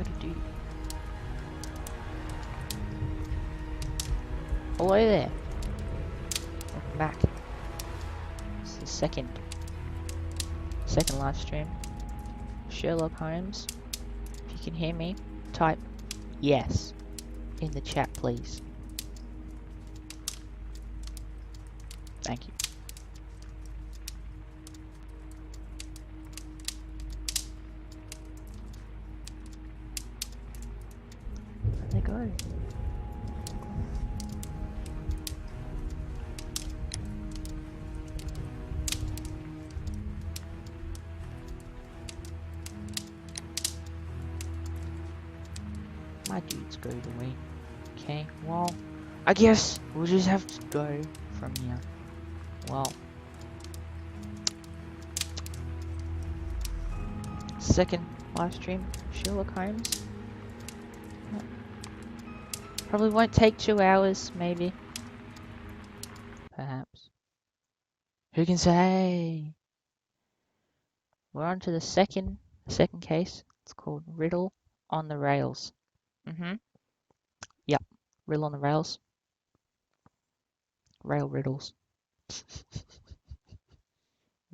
Gotta do. Hello there. Welcome back. It's the second live stream. Sherlock Holmes. If you can hear me, type yes in the chat, please. Thank you. Where'd they go? My dudes go the way. Okay, well, I guess we'll just have to go from here. Well, second live stream, Sherlock Holmes. Probably won't take 2 hours, maybe. Perhaps. Who can say? We're on to the second case. It's called Riddle on the Rails. Yep. Riddle on the Rails. Rail riddles.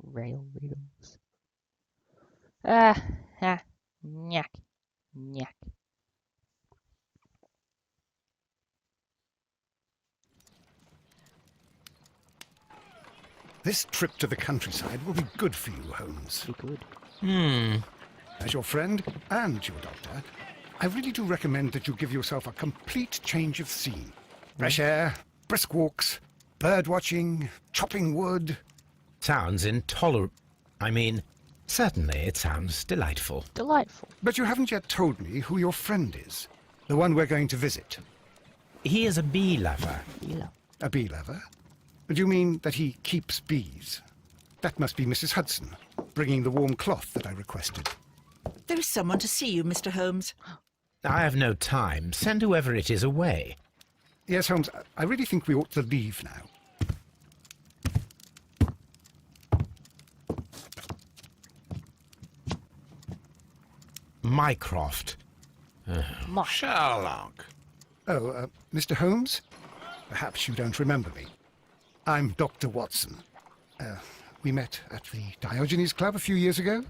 Rail riddles. Nyak. Nyak. This trip to the countryside will be good for you, Holmes. Be good. As your friend and your doctor, I really do recommend that you give yourself a complete change of scene. Fresh air, brisk walks, bird watching, chopping wood. Sounds intolerable. I mean, certainly it sounds delightful. Delightful. But you haven't yet told me who your friend is, the one we're going to visit. He is a bee lover. Yeah. A bee lover? Do you mean that he keeps bees? That must be Mrs. Hudson, bringing the warm cloth that I requested. There is someone to see you, Mr. Holmes. I have no time. Send whoever it is away. Yes, Holmes, I really think we ought to leave now. Mycroft. Sherlock. Oh, Mr. Holmes? Perhaps you don't remember me. I'm Dr. Watson. We met at the Diogenes Club a few years ago.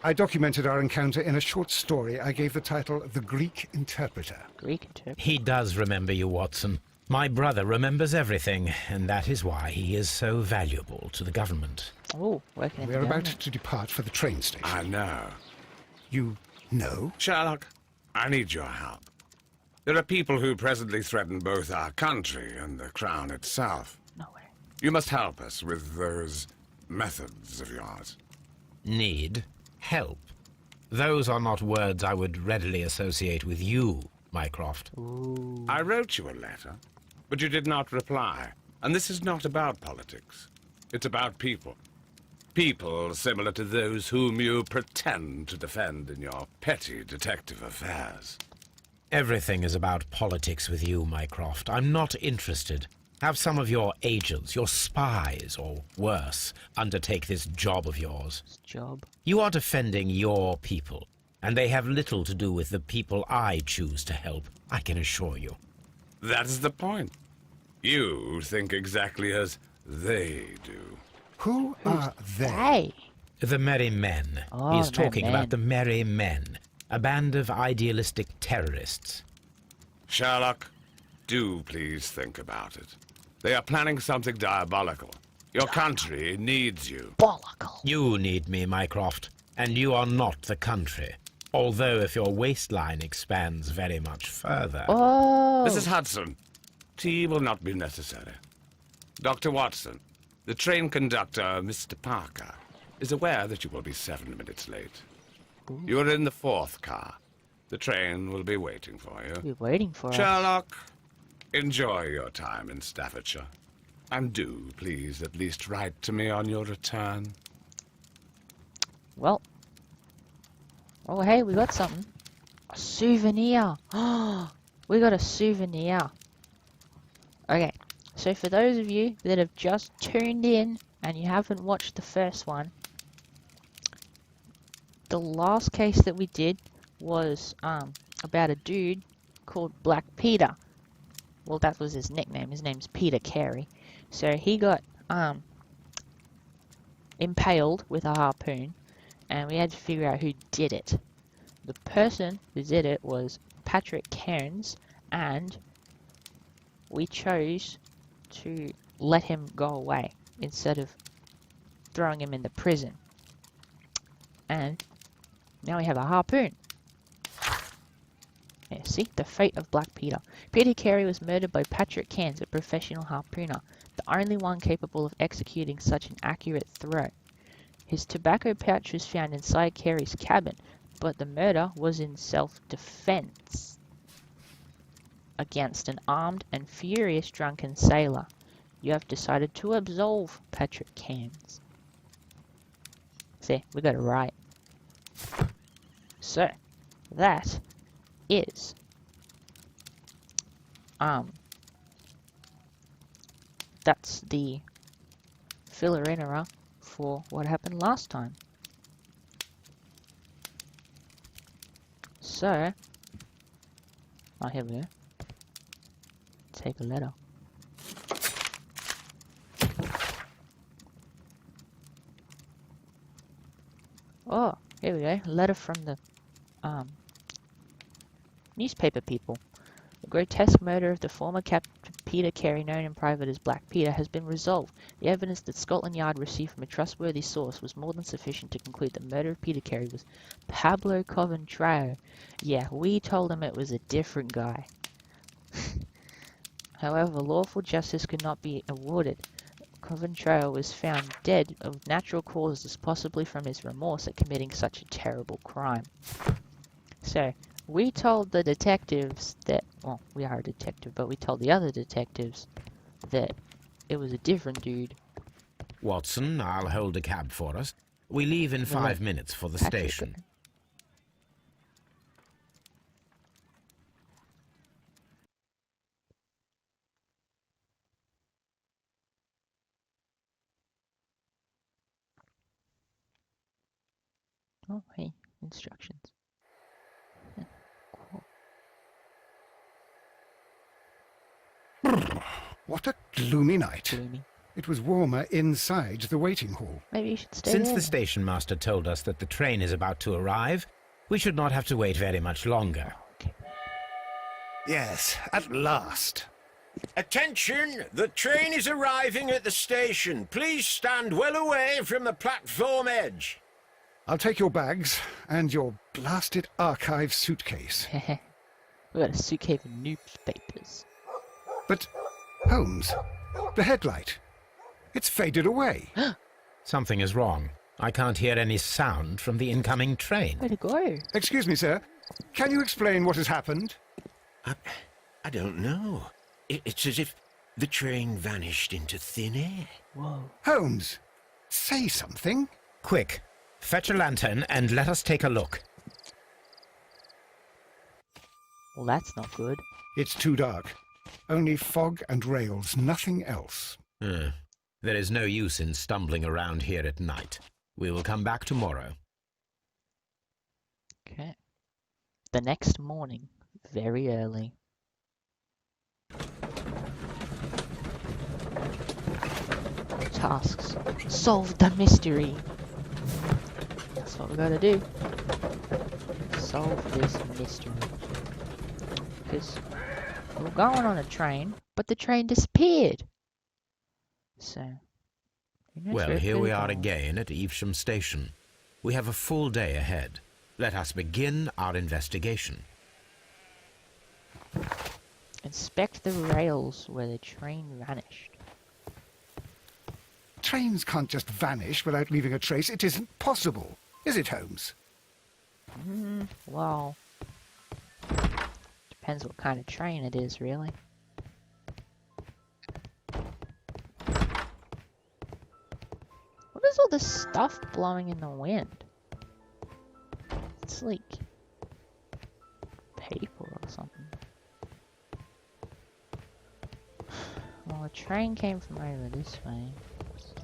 I documented our encounter in a short story I gave the title The Greek Interpreter. Greek interpreter. He does remember you, Watson. My brother remembers everything, and that is why he is so valuable to the government. Oh, working at the We're about government. to depart for the train station. I know. You know? Sherlock, I need your help. There are people who presently threaten both our country and the Crown itself. No way. You must help us with those methods of yours. Need help. Those are not words I would readily associate with you, Mycroft. Ooh. I wrote you a letter, but you did not reply. And this is not about politics. It's about people. People similar to those whom you pretend to defend in your petty detective affairs. Everything is about politics with you, Mycroft. I'm not interested. Have some of your agents, your spies, or worse, undertake this job of yours. Job. You are defending your people, and they have little to do with the people I choose to help, I can assure you. That is the point. You think exactly as they do. Who are they? Hey. The Merry Men. Oh, He is the Merry talking Men. about the Merry Men, a band of idealistic terrorists. Sherlock, do please think about it. They are planning something diabolical. Your country needs you. Bollockle. You need me, Mycroft, and you are not the country. Although if your waistline expands very much further... Oh. Mrs. Hudson, tea will not be necessary. Dr. Watson, the train conductor, Mr. Parker, is aware that you will be 7 minutes late. Ooh. You are in the 4th car. The train will be waiting for you. You're waiting for us. Sherlock, enjoy your time in Staffordshire. And do, please, at least write to me on your return. Well. Oh, hey, we got something. A souvenir. We got a souvenir. Okay, so for those of you that have just tuned in and you haven't watched the first one, the last case that we did was about a dude called Black Peter. Well, that was his nickname. His name's Peter Carey. So he got impaled with a harpoon, and we had to figure out who did it. The person who did it was Patrick Cairns, and we chose to let him go away instead of throwing him in the prison. And now we have a harpoon. Yeah, see? The fate of Black Peter. Peter Carey was murdered by Patrick Cairns, a professional harpooner, the only one capable of executing such an accurate throw. His tobacco pouch was found inside Carey's cabin, but the murder was in self-defense against an armed and furious drunken sailor. You have decided to absolve Patrick Cairns. See, we got it right. So, that is that's the filler-inera for what happened last time. So, oh, here we go. Take a letter. Oh, here we go. A letter from the newspaper people. The grotesque murder of the former Captain Peter Carey, known in private as Black Peter, has been resolved. The evidence that Scotland Yard received from a trustworthy source was more than sufficient to conclude the murder of Peter Carey was Pablo Coventry. Yeah, we told him it was a different guy. However, lawful justice could not be awarded. Coventry was found dead of natural causes, possibly from his remorse at committing such a terrible crime. So, we told the detectives that, well, we are a detective, but we told the other detectives that it was a different dude. Watson, I'll hold a cab for us. We leave in 5 minutes for the station. Oh, hey, instructions. Yeah, cool. What a gloomy night. Gloomy. It was warmer inside the waiting hall. Maybe you should stay Since there. the station master told us that the train is about to arrive, we should not have to wait very much longer. Okay. Yes, at last. Attention! The train is arriving at the station. Please stand well away from the platform edge. I'll take your bags and your blasted archive suitcase. We got a suitcase of newspapers. But, Holmes, the headlight. It's faded away. Something is wrong. I can't hear any sound from the incoming train. Where to go? Excuse me, sir. Can you explain what has happened? I don't know. It's as if the train vanished into thin air. Whoa. Holmes, say something. Quick, fetch a lantern and let us take a look. Well, that's not good. It's too dark. Only fog and rails, nothing else. There is no use in stumbling around here at night. We will come back tomorrow. Okay. The next morning, very early. Tasks. Solve the mystery. That's what we gotta do. Solve this mystery. Because we were going on a train, but the train disappeared. So, who knows where Well, it here could we have are gone. again at Evesham Station. We have a full day ahead. Let us begin our investigation. Inspect the rails where the train vanished. Trains can't just vanish without leaving a trace. It isn't possible. Is it, Holmes? Well, depends what kind of train it is, really. What is all this stuff blowing in the wind? It's like paper or something. Well, the train came from over this way. So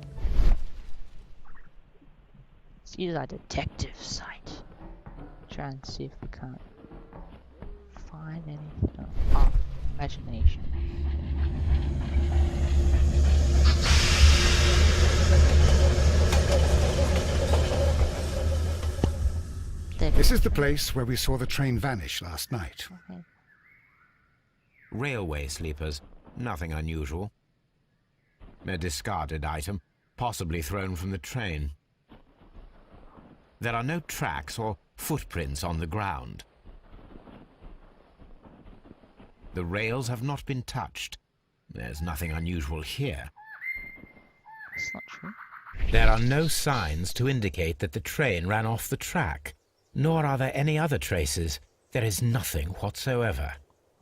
let's use our detective sight. try and see if we can't find anything. Oh, imagination. This is the place where we saw the train vanish last night. Okay. Railway sleepers. Nothing unusual. A discarded item, possibly thrown from the train. There are no tracks or footprints on the ground. The rails have not been touched. There's nothing unusual here. That's not true. There are no signs to indicate that the train ran off the track, nor are there any other traces. There is nothing whatsoever.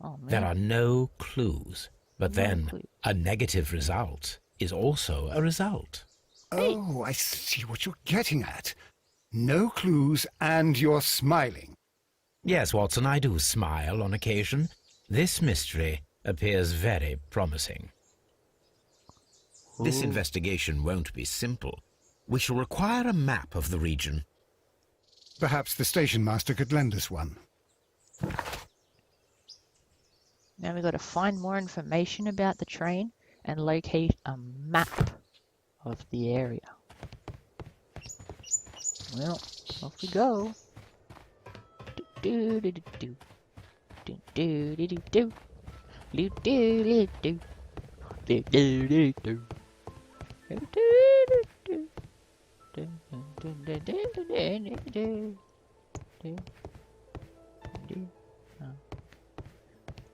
Oh, man. There are no clues. But No then, clue. a negative result is also a result. Oh, I see what you're getting at. No clues, and you're smiling. Yes, Watson, I do smile on occasion. This mystery appears very promising. This Ooh. investigation won't be simple. We shall require a map of the region. Perhaps the station master could lend us one. Now we got to find more information about the train and locate a map of the area. Well, off we go. Do do do do do do do do do do do do do do do do do.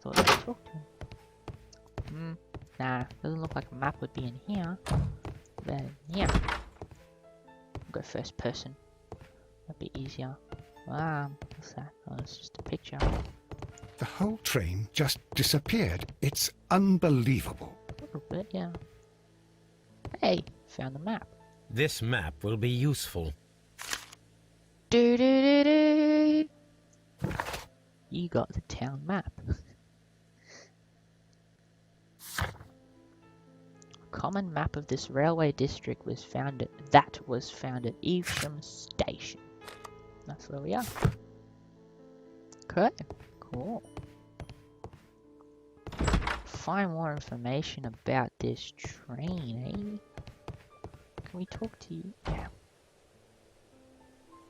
Thought I could talk to him. Nah, doesn't look like a map would be in here. Then, yeah. Go first person. That'd be easier. What's that? Oh, it's just a picture. The whole train just disappeared. It's unbelievable. A little bit, yeah. Hey, found the map. This map will be useful. Do do do do. You got the town map. A common map of this railway district was found at Evesham Station. That's where we are. Okay, cool. Find more information about this train, eh? Can we talk to you? Yeah.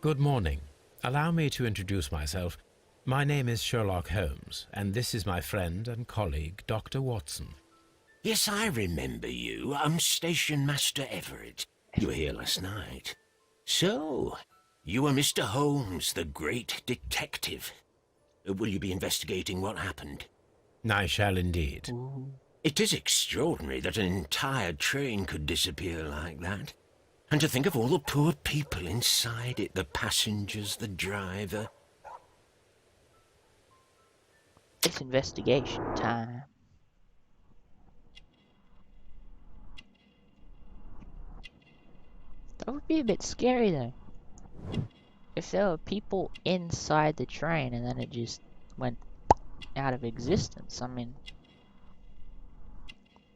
Good morning. Allow me to introduce myself. My name is Sherlock Holmes, and this is my friend and colleague, Dr. Watson. Yes, I remember you. I'm Station Master Everett. You were here last night. So, you are Mr. Holmes, the great detective. Will you be investigating what happened? I shall indeed. Ooh. It is extraordinary that an entire train could disappear like that. And to think of all the poor people inside it, the passengers, the driver. It's investigation time. That would be a bit scary though. If there were people inside the train and then it just went out of existence, I mean,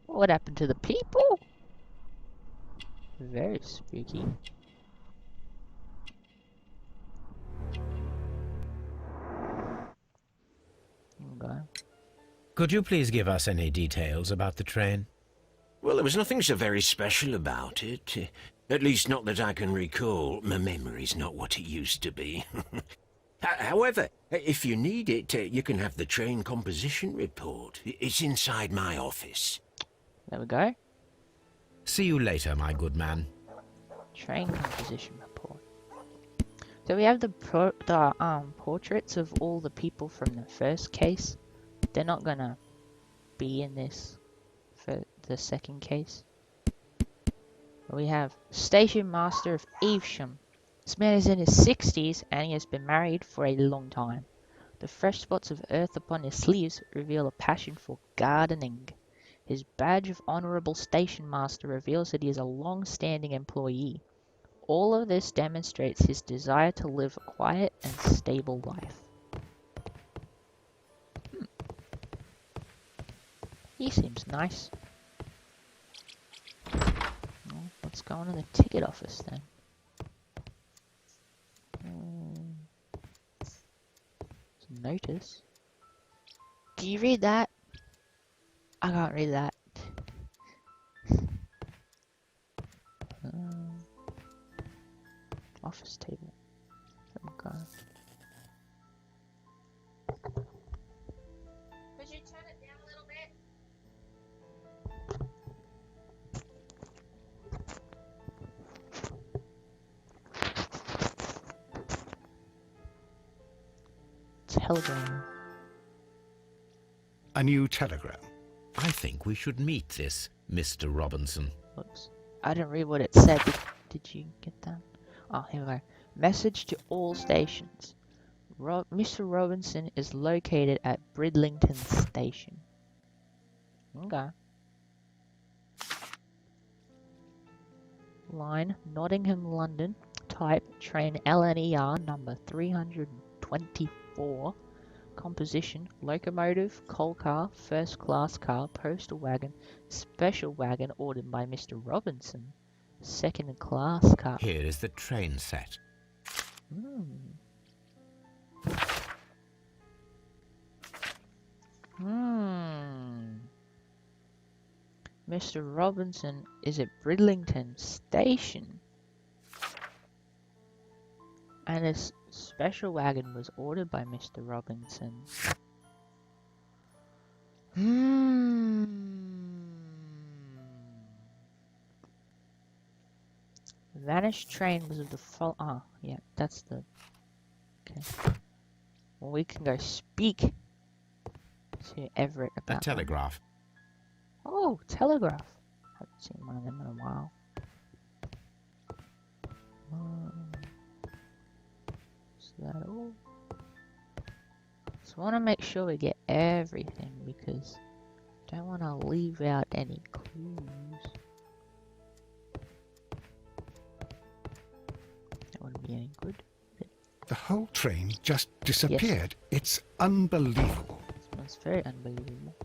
what happened to the people? Very spooky. Okay. Could you please give us any details about the train? Well, there was nothing so very special about it. At least not that I can recall. My memory's not what it used to be. However, if you need it, you can have the train composition report. It's inside my office. There we go. See you later, my good man. Train composition report. So we have the portraits of all the people from the first case. They're not gonna be in this for the second case. We have Station Master of Evesham. This man is in his 60s and he has been married for a long time. The fresh spots of earth upon his sleeves reveal a passion for gardening. His badge of Honourable Station Master reveals that he is a long-standing employee. All of this demonstrates his desire to live a quiet and stable life. He seems nice. Well, let's go on to the ticket office then. It's a notice. Can you read that? I can't read that. Office table. Okay. Could you turn it down a little bit? Telegram. A new telegram. I think we should meet this Mr. Robinson. Whoops. I didn't read what it said. Did you get that? Oh, here we go. Message to all stations. Mr. Robinson is located at Bridlington Station. Okay. Line, Nottingham, London. Type, train LNER number 324. Composition, locomotive, coal car, first class car, postal wagon, special wagon ordered by Mr. Robinson. Second class car. Here is the train set. Mr. Robinson is at Bridlington Station. And a special wagon was ordered by Mr. Robinson. Vanished train was of the oh, yeah, that's the... Okay. Well, we can go speak to Everett A about telegraph. that. Oh, telegraph. Haven't seen one of them in a while. Is that all? So I want to make sure we get everything because I don't want to leave out any clues. That wouldn't be any good. The whole train just disappeared. It's unbelievable. It's very unbelievable.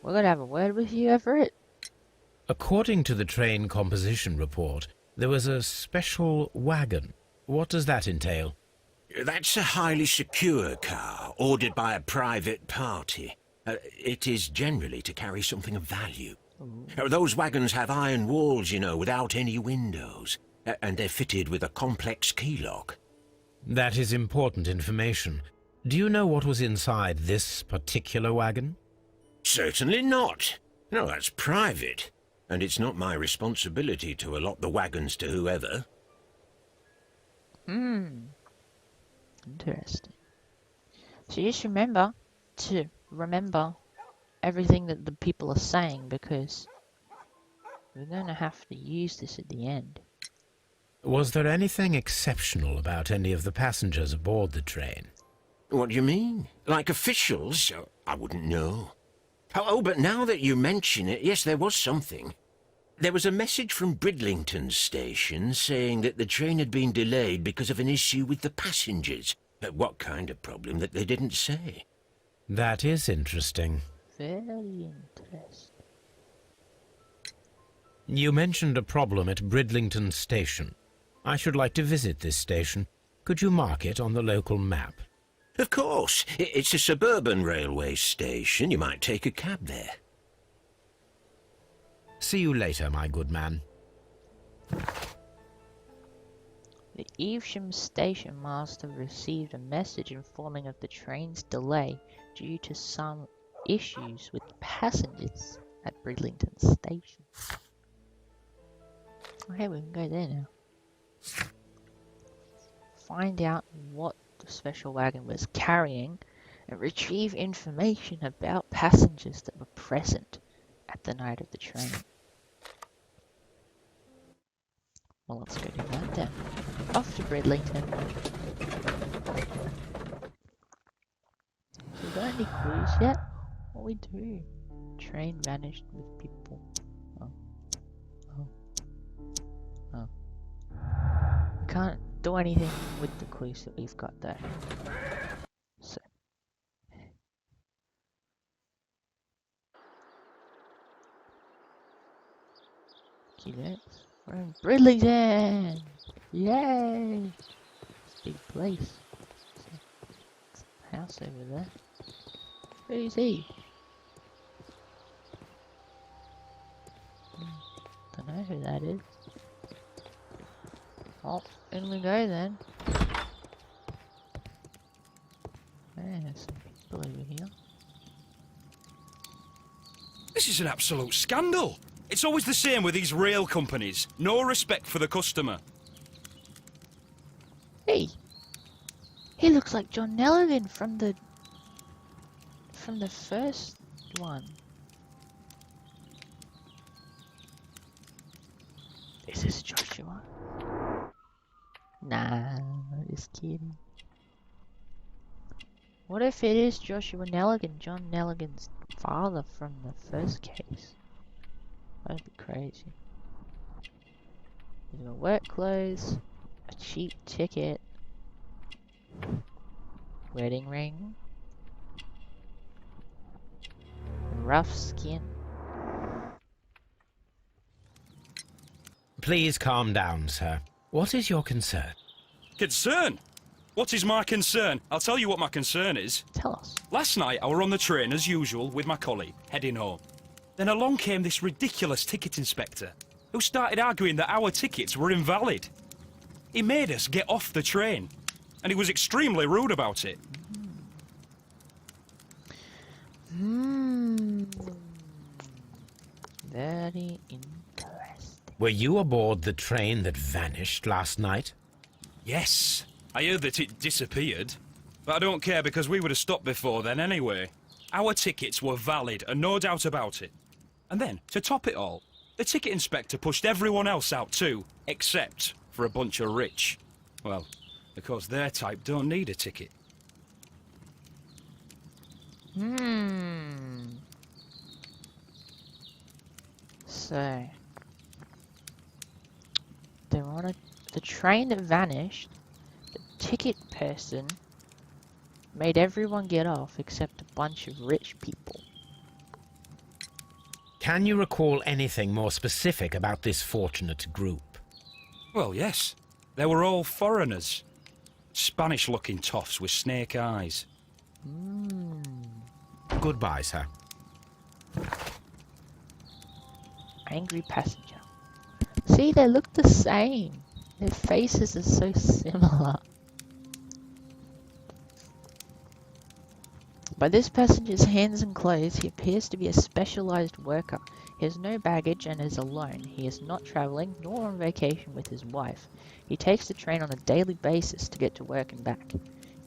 We're gonna have a word with you, Everett. According to the train composition report, there was a special wagon. What does that entail? That's a highly secure car, ordered by a private party. It is generally to carry something of value. Those wagons have iron walls, you know, without any windows. And they're fitted with a complex key lock. That is important information. Do you know what was inside this particular wagon? Certainly not. No, that's private. And it's not my responsibility to allot the wagons to whoever. Interesting. So you just remember to remember everything that the people are saying because we're going to have to use this at the end. Was there anything exceptional about any of the passengers aboard the train? What do you mean? Like officials? I wouldn't know. Oh, but now that you mention it, yes, there was something. There was a message from Bridlington Station saying that the train had been delayed because of an issue with the passengers. What kind of problem that they didn't say? That is interesting. Very interesting. You mentioned a problem at Bridlington Station. I should like to visit this station. Could you mark it on the local map? Of course. It's a suburban railway station. You might take a cab there. See you later, my good man. The Evesham station master received a message informing of the train's delay due to some issues with passengers at Bridlington Station. Okay, we can go there now. Find out what the special wagon was carrying and retrieve information about passengers that were present at the night of the train. Well, let's go do that then. Off to Bridlington. So we got any clues yet? What we do? Train vanished with people. We can't do anything with the clues that we've got there. So. Let's we're in Bridlington! Yay! It's a big place. So, house over there. Who's he? Don't know who that is. Oh, in we go then. There's some people over here. This is an absolute scandal. It's always the same with these rail companies. No respect for the customer. Hey! He looks like John Nelligan from the first one. Is this Joshua? Nah, just kidding. What if it is Joshua Nelligan, John Nelligan's father from the first case? That'd be crazy. He's got work clothes, a cheap ticket, wedding ring, rough skin. Please calm down, sir. What is your concern? Concern? What is my concern? I'll tell you what my concern is. Tell us. Last night I were on the train as usual with my colleague, heading home. Then along came this ridiculous ticket inspector, who started arguing that our tickets were invalid. He made us get off the train, and he was extremely rude about it. Very interesting. Were you aboard the train that vanished last night? Yes, I heard that it disappeared. But I don't care because we would have stopped before then anyway. Our tickets were valid and no doubt about it. And then, to top it all, the ticket inspector pushed everyone else out too, except for a bunch of rich. Well, because their type don't need a ticket. So, they're on the train that vanished. The ticket person made everyone get off except a bunch of rich people. Can you recall anything more specific about this fortunate group? Well, yes. They were all foreigners. Spanish-looking toffs with snake eyes. Goodbye, sir. Angry passenger. See, they look the same. Their faces are so similar. By this passenger's hands and clothes, he appears to be a specialized worker. He has no baggage and is alone. He is not traveling, nor on vacation with his wife. He takes the train on a daily basis to get to work and back.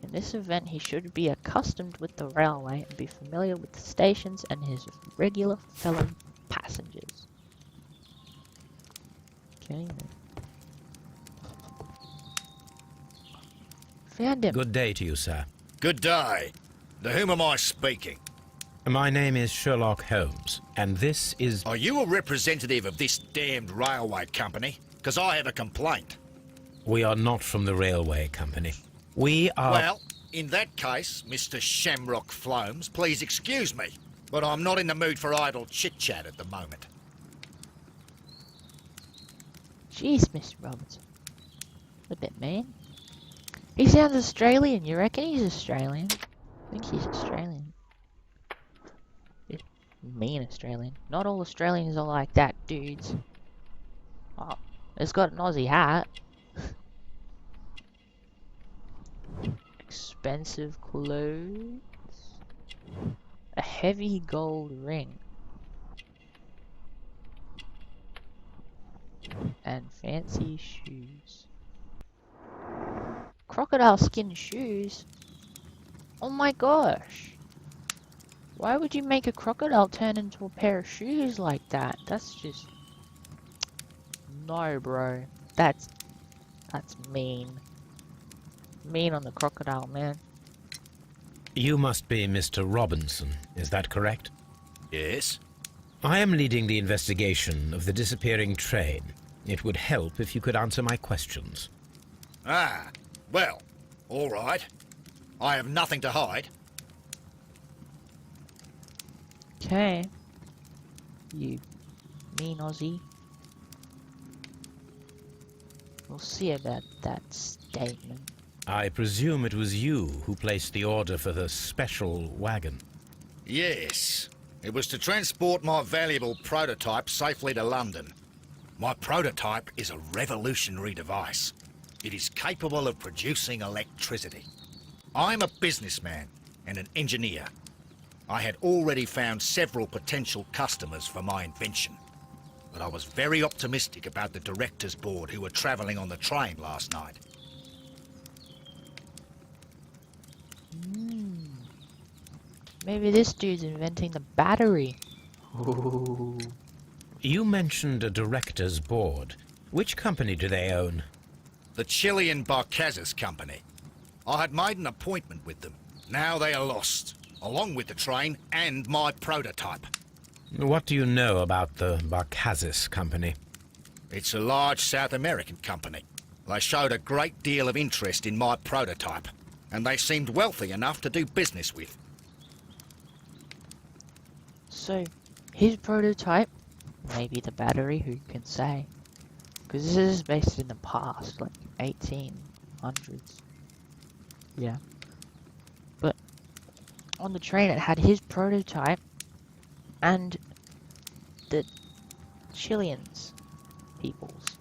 In this event, he should be accustomed with the railway and be familiar with the stations and his regular fellow passengers. Okay then. Found him. Good day to you, sir. Good day. To whom am I speaking? My name is Sherlock Holmes, and this is... Are you a representative of this damned railway company? Because I have a complaint. We are not from the railway company. We are... Well, in that case, Mr. Shamrock Flomes, please excuse me, but I'm not in the mood for idle chit-chat at the moment. Jeez, Mr. Robertson. A bit mean. He sounds Australian. You reckon he's Australian? I think he's Australian. He's mean Australian. Not all Australians are like that, dudes. Oh, it's got an Aussie hat. Expensive clothes. A heavy gold ring. And fancy shoes. Crocodile skin shoes? Oh my gosh. Why would you make a crocodile turn into a pair of shoes like that? That's just... No, bro. That's mean. Mean on the crocodile, man. You must be Mr. Robinson, is that correct? Yes? I am leading the investigation of the disappearing train. It would help if you could answer my questions. Ah, well, all right. I have nothing to hide. Okay. You mean Aussie. We'll see about that statement. I presume it was you who placed the order for the special wagon. Yes. It was to transport my valuable prototype safely to London. My prototype is a revolutionary device. It is capable of producing electricity. I'm a businessman and an engineer. I had already found several potential customers for my invention. But I was very optimistic about the directors' board who were travelling on the train last night. Maybe this dude's inventing the battery. Ooh. You mentioned a director's board. Which company do they own? The Chilean Barcazas Company. I had made an appointment with them. Now they are lost, along with the train and my prototype. What do you know about the Barcazas Company? It's a large South American company. They showed a great deal of interest in my prototype, and they seemed wealthy enough to do business with. So, his prototype, maybe the battery, who can say? Because this is based in the past, like 1800s. Yeah. But on the train it had his prototype and the Chileans people's.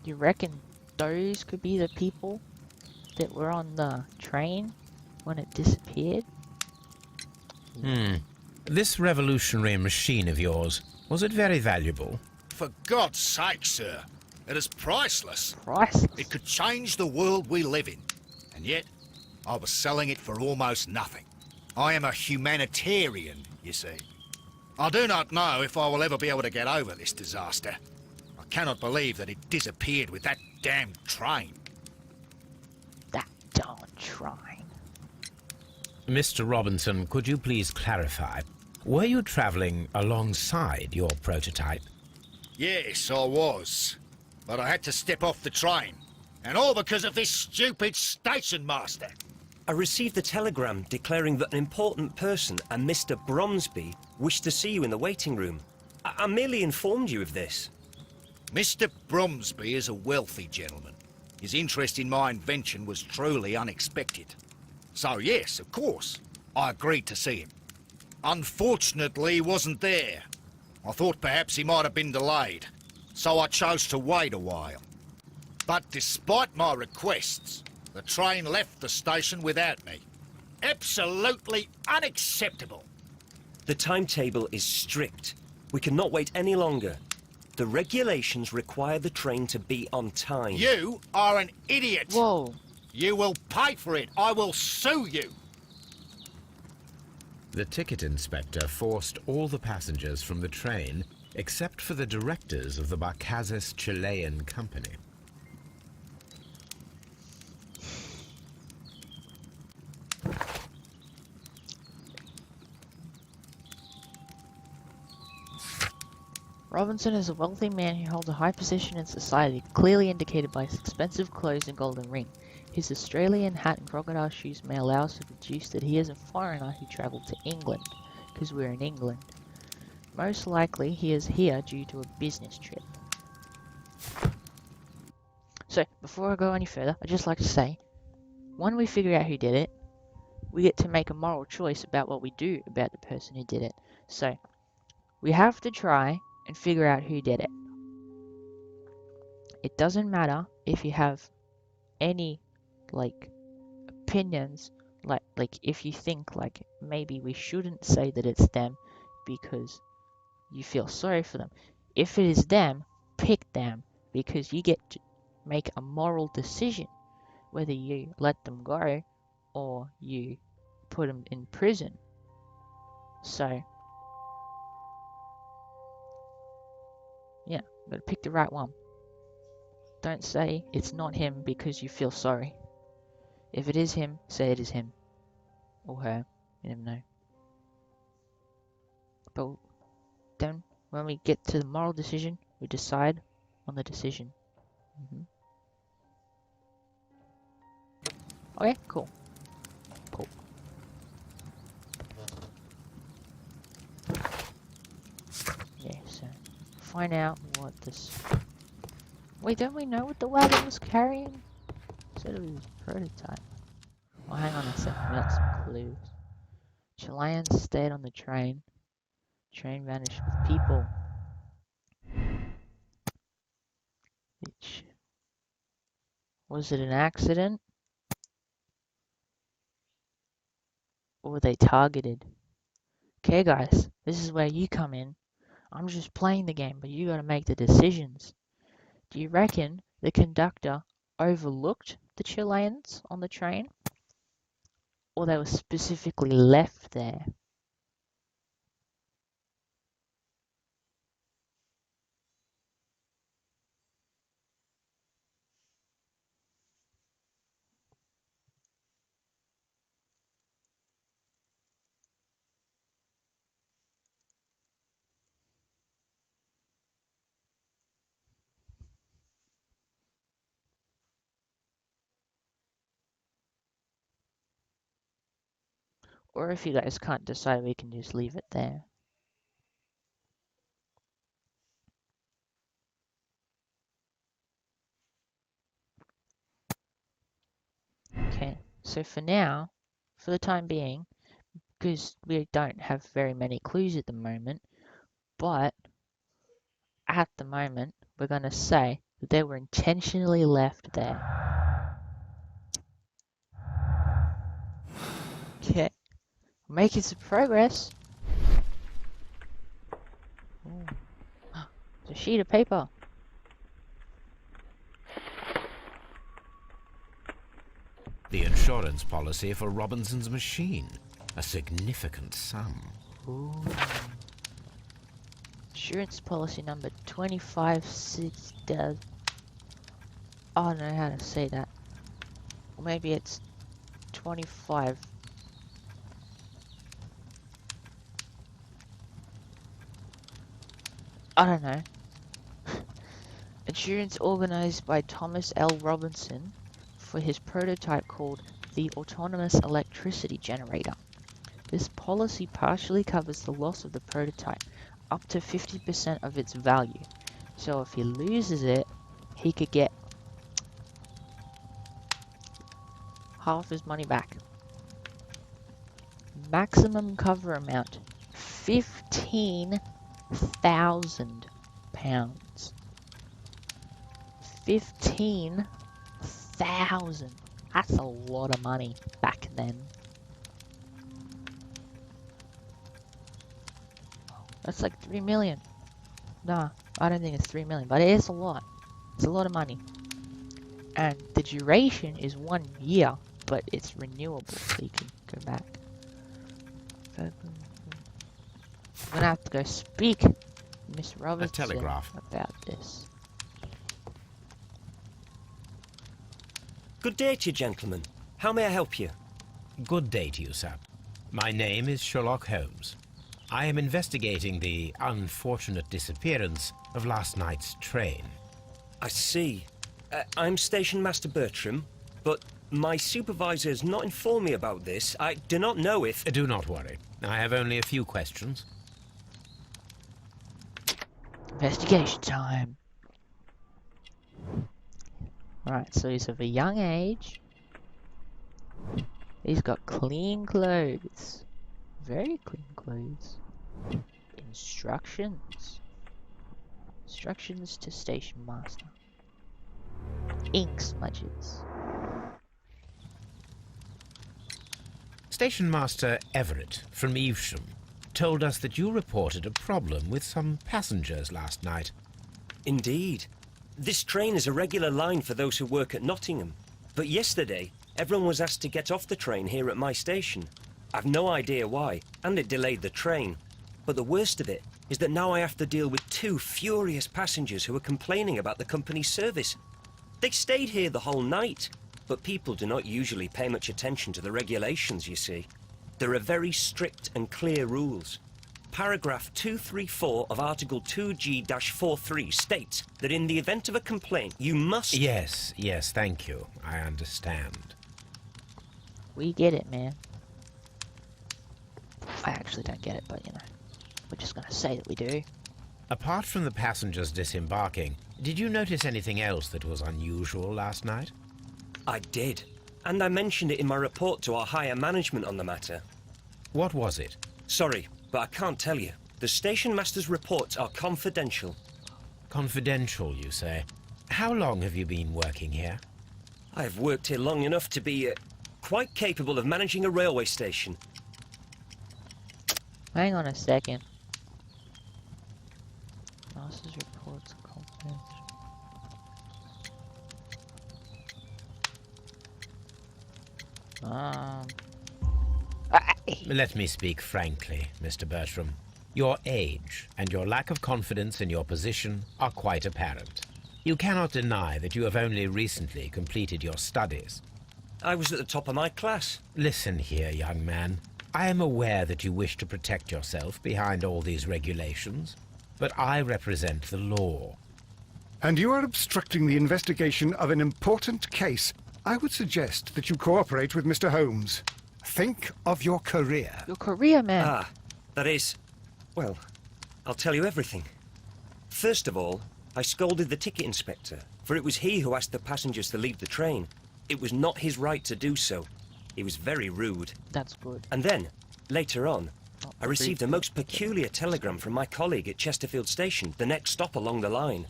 You reckon those could be the people that were on the train when it disappeared? This revolutionary machine of yours, was it very valuable? For God's sake, sir, it is priceless. Priceless. It could change the world we live in. And yet, I was selling it for almost nothing. I am a humanitarian, you see. I do not know if I will ever be able to get over this disaster. I cannot believe that it disappeared with that damned train. That darn train. Mr. Robinson, could you please clarify? Were you travelling alongside your prototype? Yes, I was. But I had to step off the train. And all because of this stupid station master. I received a telegram declaring that an important person, a Mr. Bromsby, wished to see you in the waiting room. I merely informed you of this. Mr. Bromsby is a wealthy gentleman. His interest in my invention was truly unexpected. So yes, of course, I agreed to see him. Unfortunately, he wasn't there. I thought perhaps he might have been delayed, so I chose to wait a while. But despite my requests, the train left the station without me. Absolutely unacceptable. The timetable is strict. We cannot wait any longer. The regulations require the train to be on time. You are an idiot. Whoa. You will pay for it. I will sue you. The ticket inspector forced all the passengers from the train except for the directors of the Barcazas Chilean Company. Robinson is a wealthy man who holds a high position in society, clearly indicated by his expensive clothes and golden ring. His Australian hat and crocodile shoes may allow us to deduce that he is a foreigner who travelled to England, because we're in England. Most likely he is here due to a business trip. So, before I go any further, I'd just like to say, when we figure out who did it, we get to make a moral choice about what we do about the person who did it. So, we have to try and figure out who did it. It doesn't matter if you have any opinions, like if you think maybe we shouldn't say that it's them because you feel sorry for them. If it is them, pick them, because you get to make a moral decision whether you let them go or you put them in prison. So yeah, gotta pick the right one. Don't say it's not him because you feel sorry. If it is him, say it is him. Or her. You never know. But then, when we get to the moral decision, we decide on the decision. Okay, cool. Cool. Yeah, so find out what this Wait, don't we know what the wagon was carrying? Said it was a prototype. Oh, hang on a second, we got some clues. Chileans stayed on the train. Train vanished with people. Was it an accident? Or were they targeted? Okay guys, this is where you come in. I'm just playing the game, but you gotta make the decisions. Do you reckon the conductor overlooked the Chileans on the train? Or they were specifically left there? Or if you guys can't decide, we can just leave it there. Okay, so for now, for the time being, because we don't have very many clues at the moment, but at the moment, we're going to say that they were intentionally left there. Okay, making some progress. Ooh. It's a sheet of paper. The insurance policy for Robinson's machine. A significant sum. Ooh. Insurance policy number 256. I don't know how to say that. Or maybe it's 25. I don't know. Insurance organized by Thomas L. Robinson for his prototype called the Autonomous Electricity Generator. This policy partially covers the loss of the prototype, up to 50% of its value. So if he loses it, he could get half his money back. Maximum cover amount, £15,000. 15,000. That's a lot of money back then. That's like 3 million. Nah, I don't think it's 3 million, but it is a lot. It's a lot of money. And the duration is 1 year, but it's renewable, so you can go back. I'm gonna have to go speak to Miss Robertson telegraph. about this. Good day to you, gentlemen. How may I help you? Good day to you, sir. My name is Sherlock Holmes. I am investigating the unfortunate disappearance of last night's train. I see. I'm Station Master Bertram, but my supervisor has not informed me about this. I do not know if... Do not worry. I have only a few questions. Investigation time. Right, so he's of a young age. He's got clean clothes. Very clean clothes. Instructions. Instructions to Station Master. Ink smudges. Station Master Everett from Evesham told us that you reported a problem with some passengers last night. Indeed. This train is a regular line for those who work at Nottingham. But yesterday, everyone was asked to get off the train here at my station. I've no idea why, and it delayed the train. But the worst of it is that now I have to deal with 2 furious passengers who are complaining about the company's service. They stayed here the whole night, but people do not usually pay much attention to the regulations, you see. There are very strict and clear rules. Paragraph 234 of Article 2G-43 states that in the event of a complaint, you must... Yes, thank you. I understand. We get it, man. I actually don't get it, but you know, we're just gonna say that we do. Apart from the passengers disembarking, Did you notice anything else that was unusual last night? I did. And I mentioned it in my report to our higher management on the matter. What was it? Sorry, but I can't tell you. The station master's reports are confidential. Confidential, you say? How long have you been working here? I have worked here long enough to be quite capable of managing a railway station. Hang on a second. Master's reports are confidential. Let me speak frankly, Mr. Bertram. Your age and your lack of confidence in your position are quite apparent. You cannot deny that you have only recently completed your studies. I was at the top of my class. Listen here, young man. I am aware that you wish to protect yourself behind all these regulations, but I represent the law. And you are obstructing the investigation of an important case. I would suggest that you cooperate with Mr. Holmes. Think of your career. Your career, man. Ah, that is... Well, I'll tell you everything. First of all, I scolded the ticket inspector, for it was he who asked the passengers to leave the train. It was not his right to do so. He was very rude. That's good. And then, later on, Not I received a rude. most peculiar telegram from my colleague at Chesterfield Station, the next stop along the line.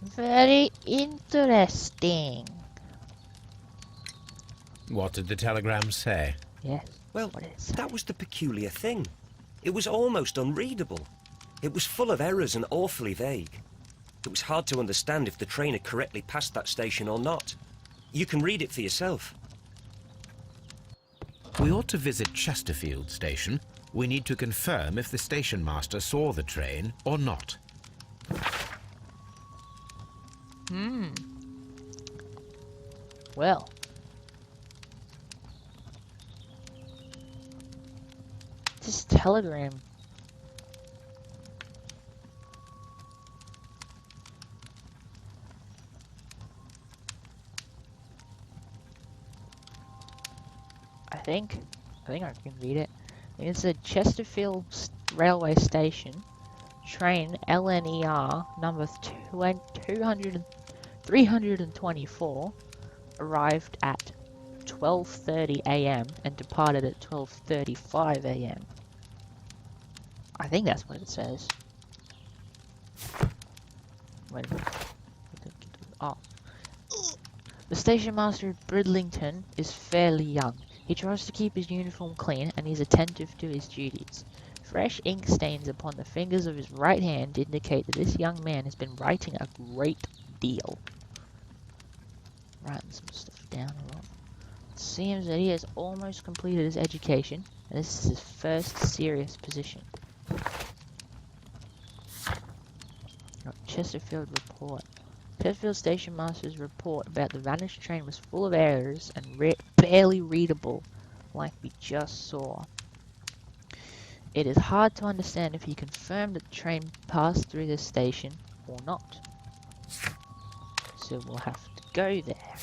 Very interesting. What did the telegram say? Yes. Well, What is that was the peculiar thing. It was almost unreadable. It was full of errors and awfully vague. It was hard to understand if the train had correctly passed that station or not. You can read it for yourself. We ought to visit Chesterfield Station. We need to confirm if the station master saw the train or not. Well. This telegram. I think I can read it. It's a Chesterfield Railway Station train LNER number 324 arrived at 12:30 a.m. and departed at 12:35 a.m. I think that's what it says. Wait a minute. Oh. The station master at Bridlington is fairly young. He tries to keep his uniform clean and is attentive to his duties. Fresh ink stains upon the fingers of his right hand indicate that this young man has been writing a great deal. Writing some stuff down a lot. It seems that he has almost completed his education, and this is his first serious position. Chesterfield report. Chesterfield Station Master's report about the vanished train was full of errors and barely readable, like we just saw. It is hard to understand if he confirmed that the train passed through this station or not. So we'll have to go there.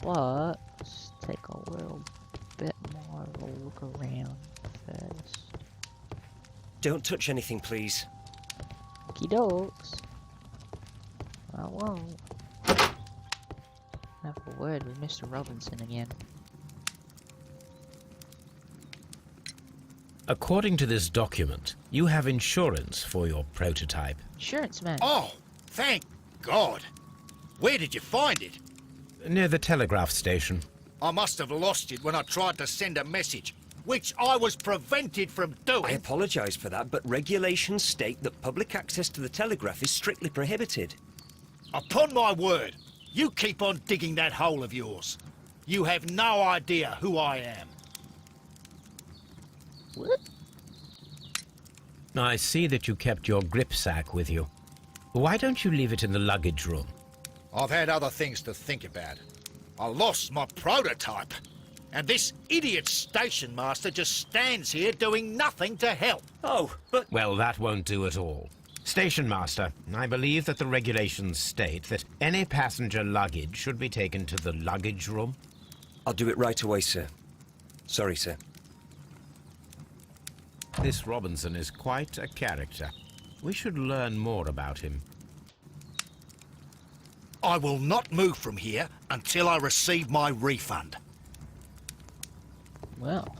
But let's take a little bit more of a look around first. Don't touch anything, please. Okie dokes. I won't. Have a word with Mr. Robinson again. According to this document, you have insurance for your prototype. Insurance man. Oh, thank God. Where did you find it? Near the telegraph station. I must have lost it when I tried to send a message, which I was prevented from doing. I apologise for that, but regulations state that public access to the telegraph is strictly prohibited. Upon my word, you keep on digging that hole of yours. You have no idea who I am. What? I see that you kept your gripsack with you. Why don't you leave it in the luggage room? I've had other things to think about. I lost my prototype. And this idiot station master just stands here doing nothing to help. Oh, but... Well, that won't do at all. Station master, I believe that the regulations state that any passenger luggage should be taken to the luggage room. I'll do it right away, sir. Sorry, sir. This Robinson is quite a character. We should learn more about him. I will not move from here until I receive my refund. Well.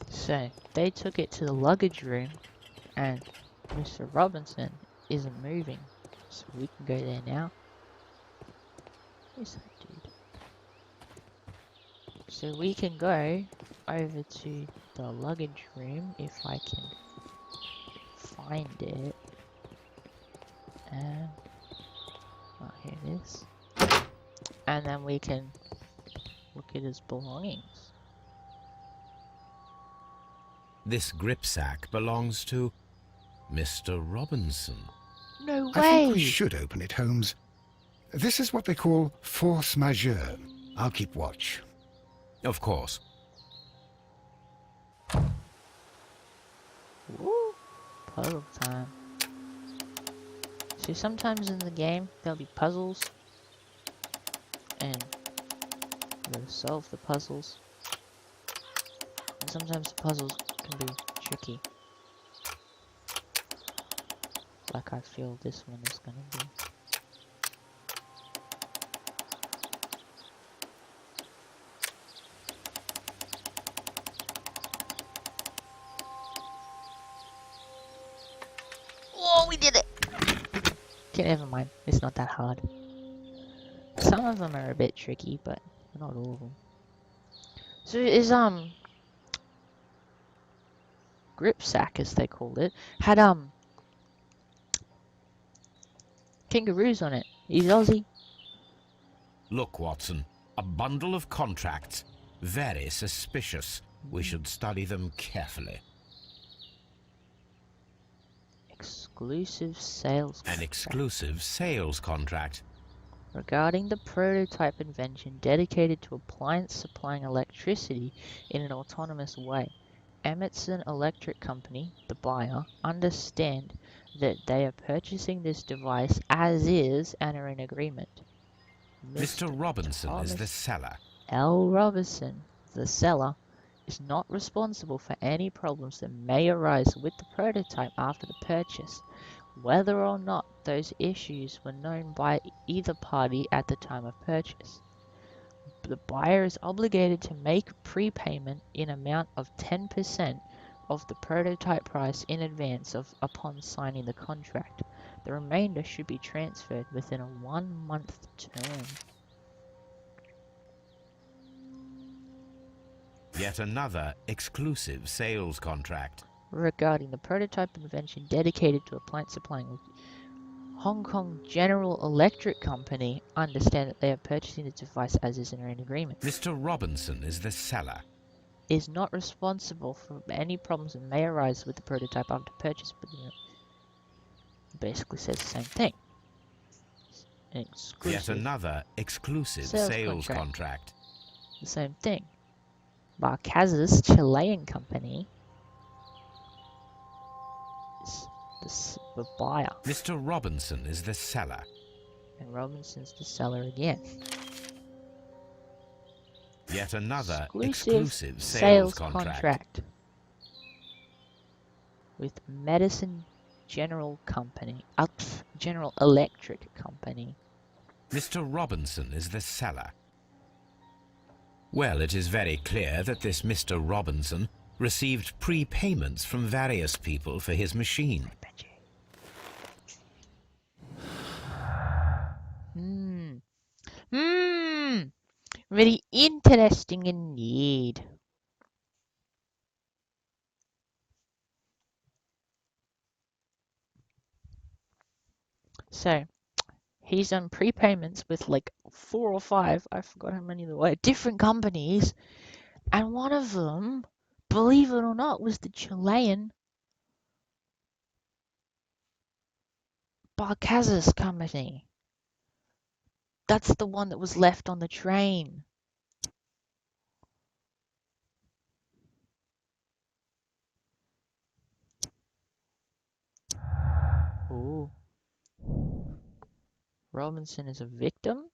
So, they took it to the luggage room, and Mr. Robinson isn't moving. So we can go there now. Who's that dude? So we can go over to the luggage room if I can find it. And oh, here it is. And then we can look at his belongings. This gripsack belongs to Mr. Robinson. No way! I think we should open it, Holmes. This is what they call force majeure. I'll keep watch. Of course. Woo! Puzzle time. See, sometimes in the game there'll be puzzles, and you gotta solve the puzzles. And sometimes the puzzles can be tricky. Like I feel this one is gonna be. Oh, we did it! Okay, never mind. It's not that hard. Some of them are a bit tricky, but not all of them. So is gripsack, as they called it, had kangaroos on it. He's Aussie. Look, Watson, a bundle of contracts. Very suspicious. We should study them carefully. Exclusive sales An contract. exclusive sales contract. Regarding the prototype invention dedicated to appliance supplying electricity in an autonomous way. Emerson Electric Company, the buyer, understand that they are purchasing this device as is and are in agreement. Mr. Robinson is the Thomas seller. L. Robinson, the seller, is not responsible for any problems that may arise with the prototype after the purchase, whether or not those issues were known by either party at the time of purchase. The buyer is obligated to make prepayment in amount of 10% of the prototype price in advance upon signing the contract. The remainder should be transferred within a 1-month term. Yet another exclusive sales contract. Regarding the prototype invention dedicated to appliance supplying, Hong Kong General Electric Company understand that they are purchasing the device as is in an agreement. Mr. Robinson is the seller. Is not responsible for any problems that may arise with the prototype after purchase, but basically says the same thing. An exclusive. Yet another exclusive Sales sales contract. contract. The same thing. Barcaz's Chilean company is the buyer, Mr. Robinson is the seller. and Robinson's the seller again. Yet another Exclusive exclusive sales contract. With Medicine General Company, General Electric Company. Mr. Robinson is the seller. Well, it is very clear that this Mr. Robinson received prepayments from various people for his machine. Very interesting indeed. So, he's done prepayments with like 4 or 5, I forgot how many there were, different companies, and one of them, believe it or not, was the Chilean Barcazas company. That's the one that was left on the train. Ooh. Robinson is a victim.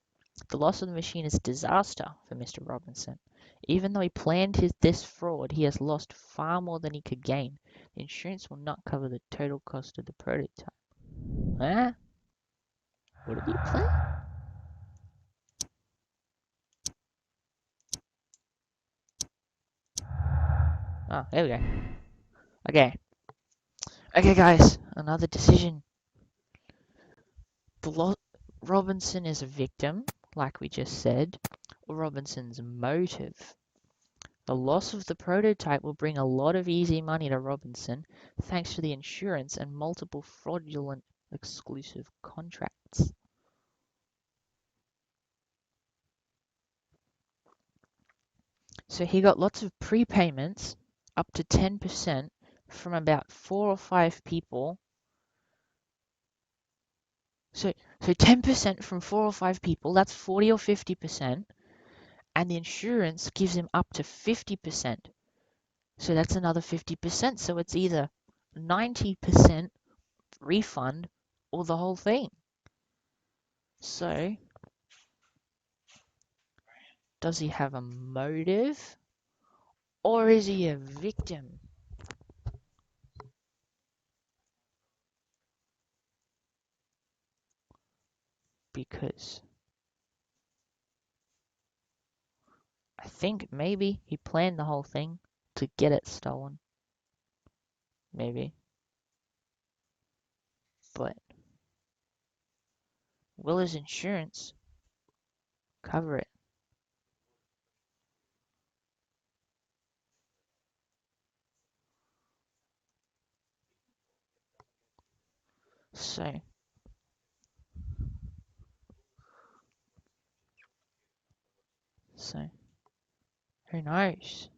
The loss of the machine is a disaster for Mr. Robinson. Even though he planned this fraud, he has lost far more than he could gain. The insurance will not cover the total cost of the prototype. Huh? What did you plan? Oh, there we go. Okay. Okay, guys. Another decision. Robinson is a victim, like we just said, or Robinson's motive. The loss of the prototype will bring a lot of easy money to Robinson, thanks to the insurance and multiple fraudulent exclusive contracts. So he got lots of prepayments, up to 10%, from about 4 or 5 people. So 10% from 4 or 5 people, that's 40 or 50%, and the insurance gives him up to 50%. So that's another 50%, so it's either 90% refund or the whole thing. So, does he have a motive, or is he a victim? Because I think maybe he planned the whole thing to get it stolen. Maybe. But will his insurance cover it? So, who knows?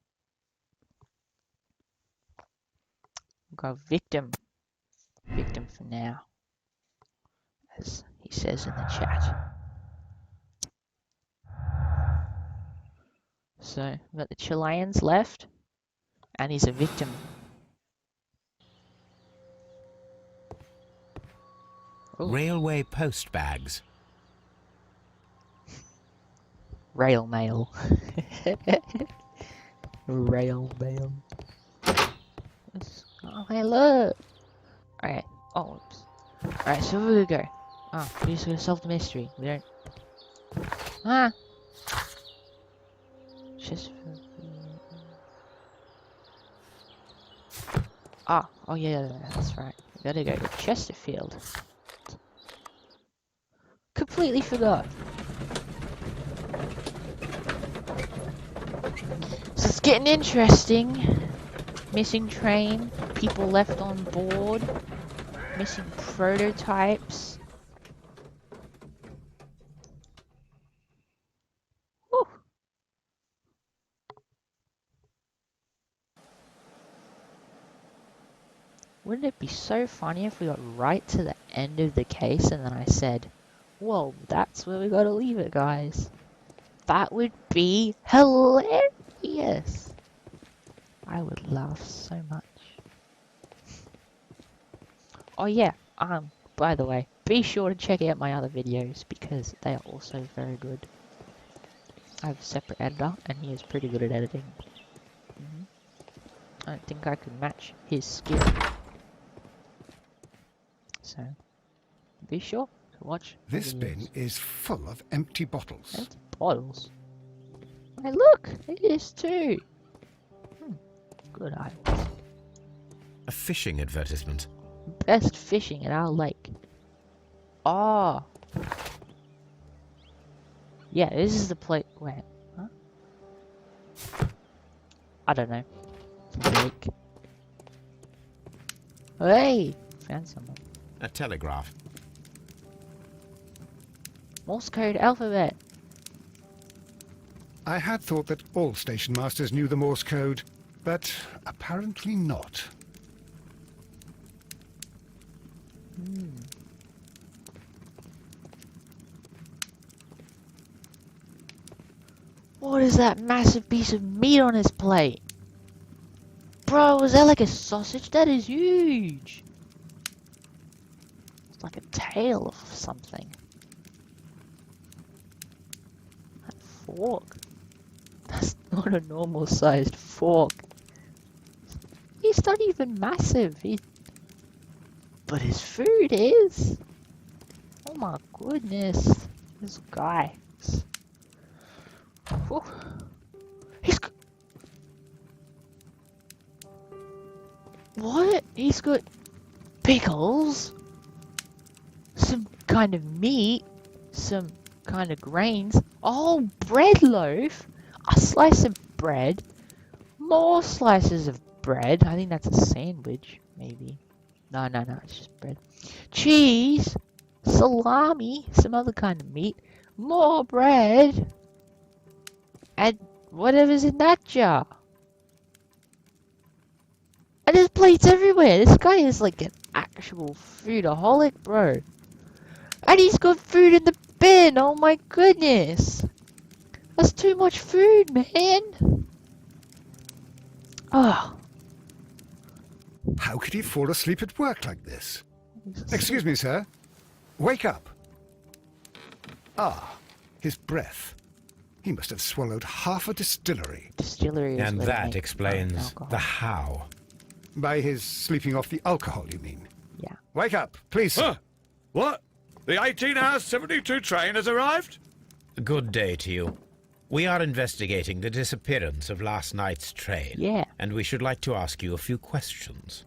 We'll go victim. Victim for now, as he says in the chat. So, we've got the Chileans left, and he's a victim. Ooh. Railway post bags. Rail mail. Rail mail. Oh, hey, look! Alright. Oh, oops. Alright, so where we go? Oh, we just gotta solve the mystery. We don't... Ah! Just... Ah, oh yeah, that's right. We gotta go to Chesterfield. Completely forgot. So it's getting interesting. Missing train, people left on board, missing prototypes. Whew. Wouldn't it be so funny if we got right to the end of the case and then I said, well, that's where we gotta leave it, guys. That would be hilarious. I would laugh so much. Oh yeah, by the way, be sure to check out my other videos because they are also very good. I have a separate editor and he is pretty good at editing. I don't think I could match his skill. So, be sure to watch. This bin is full of empty bottles. Empty bottles? Hey look, it is too. Good eye. A fishing advertisement. Best fishing at our lake. Oh. Yeah, this is the place. Wait, huh? I don't know. Lake. Hey, found someone. A telegraph. Morse code alphabet. I had thought that all station masters knew the Morse code, but apparently not. What is that massive piece of meat on his plate? Bro, is that like a sausage? That is huge. It's like a tail of something. fork. That's not a normal sized fork. He's not even massive. But his food is. Oh my goodness. This guy. Whew. What? He's got pickles, some kind of meat, some kind of grains, a whole bread loaf, a slice of bread, more slices of bread. I think that's a sandwich, maybe. No, it's just bread. Cheese, salami, some other kind of meat, more bread, and whatever's in that jar. And there's plates everywhere. This guy is like an actual foodaholic, bro. And he's got food in the bin. Oh my goodness. That's too much food, man. Oh. How could he fall asleep at work like this? Excuse me, sir. Wake up. Ah, his breath. He must have swallowed half a distillery. Distillery is And where they that make explains alcohol. the how. By his sleeping off the alcohol, you mean? Yeah. Wake up, please, sir. Huh? What? The 18 hours 72 train has arrived? Good day to you. We are investigating the disappearance of last night's train. Yeah. And we should like to ask you a few questions.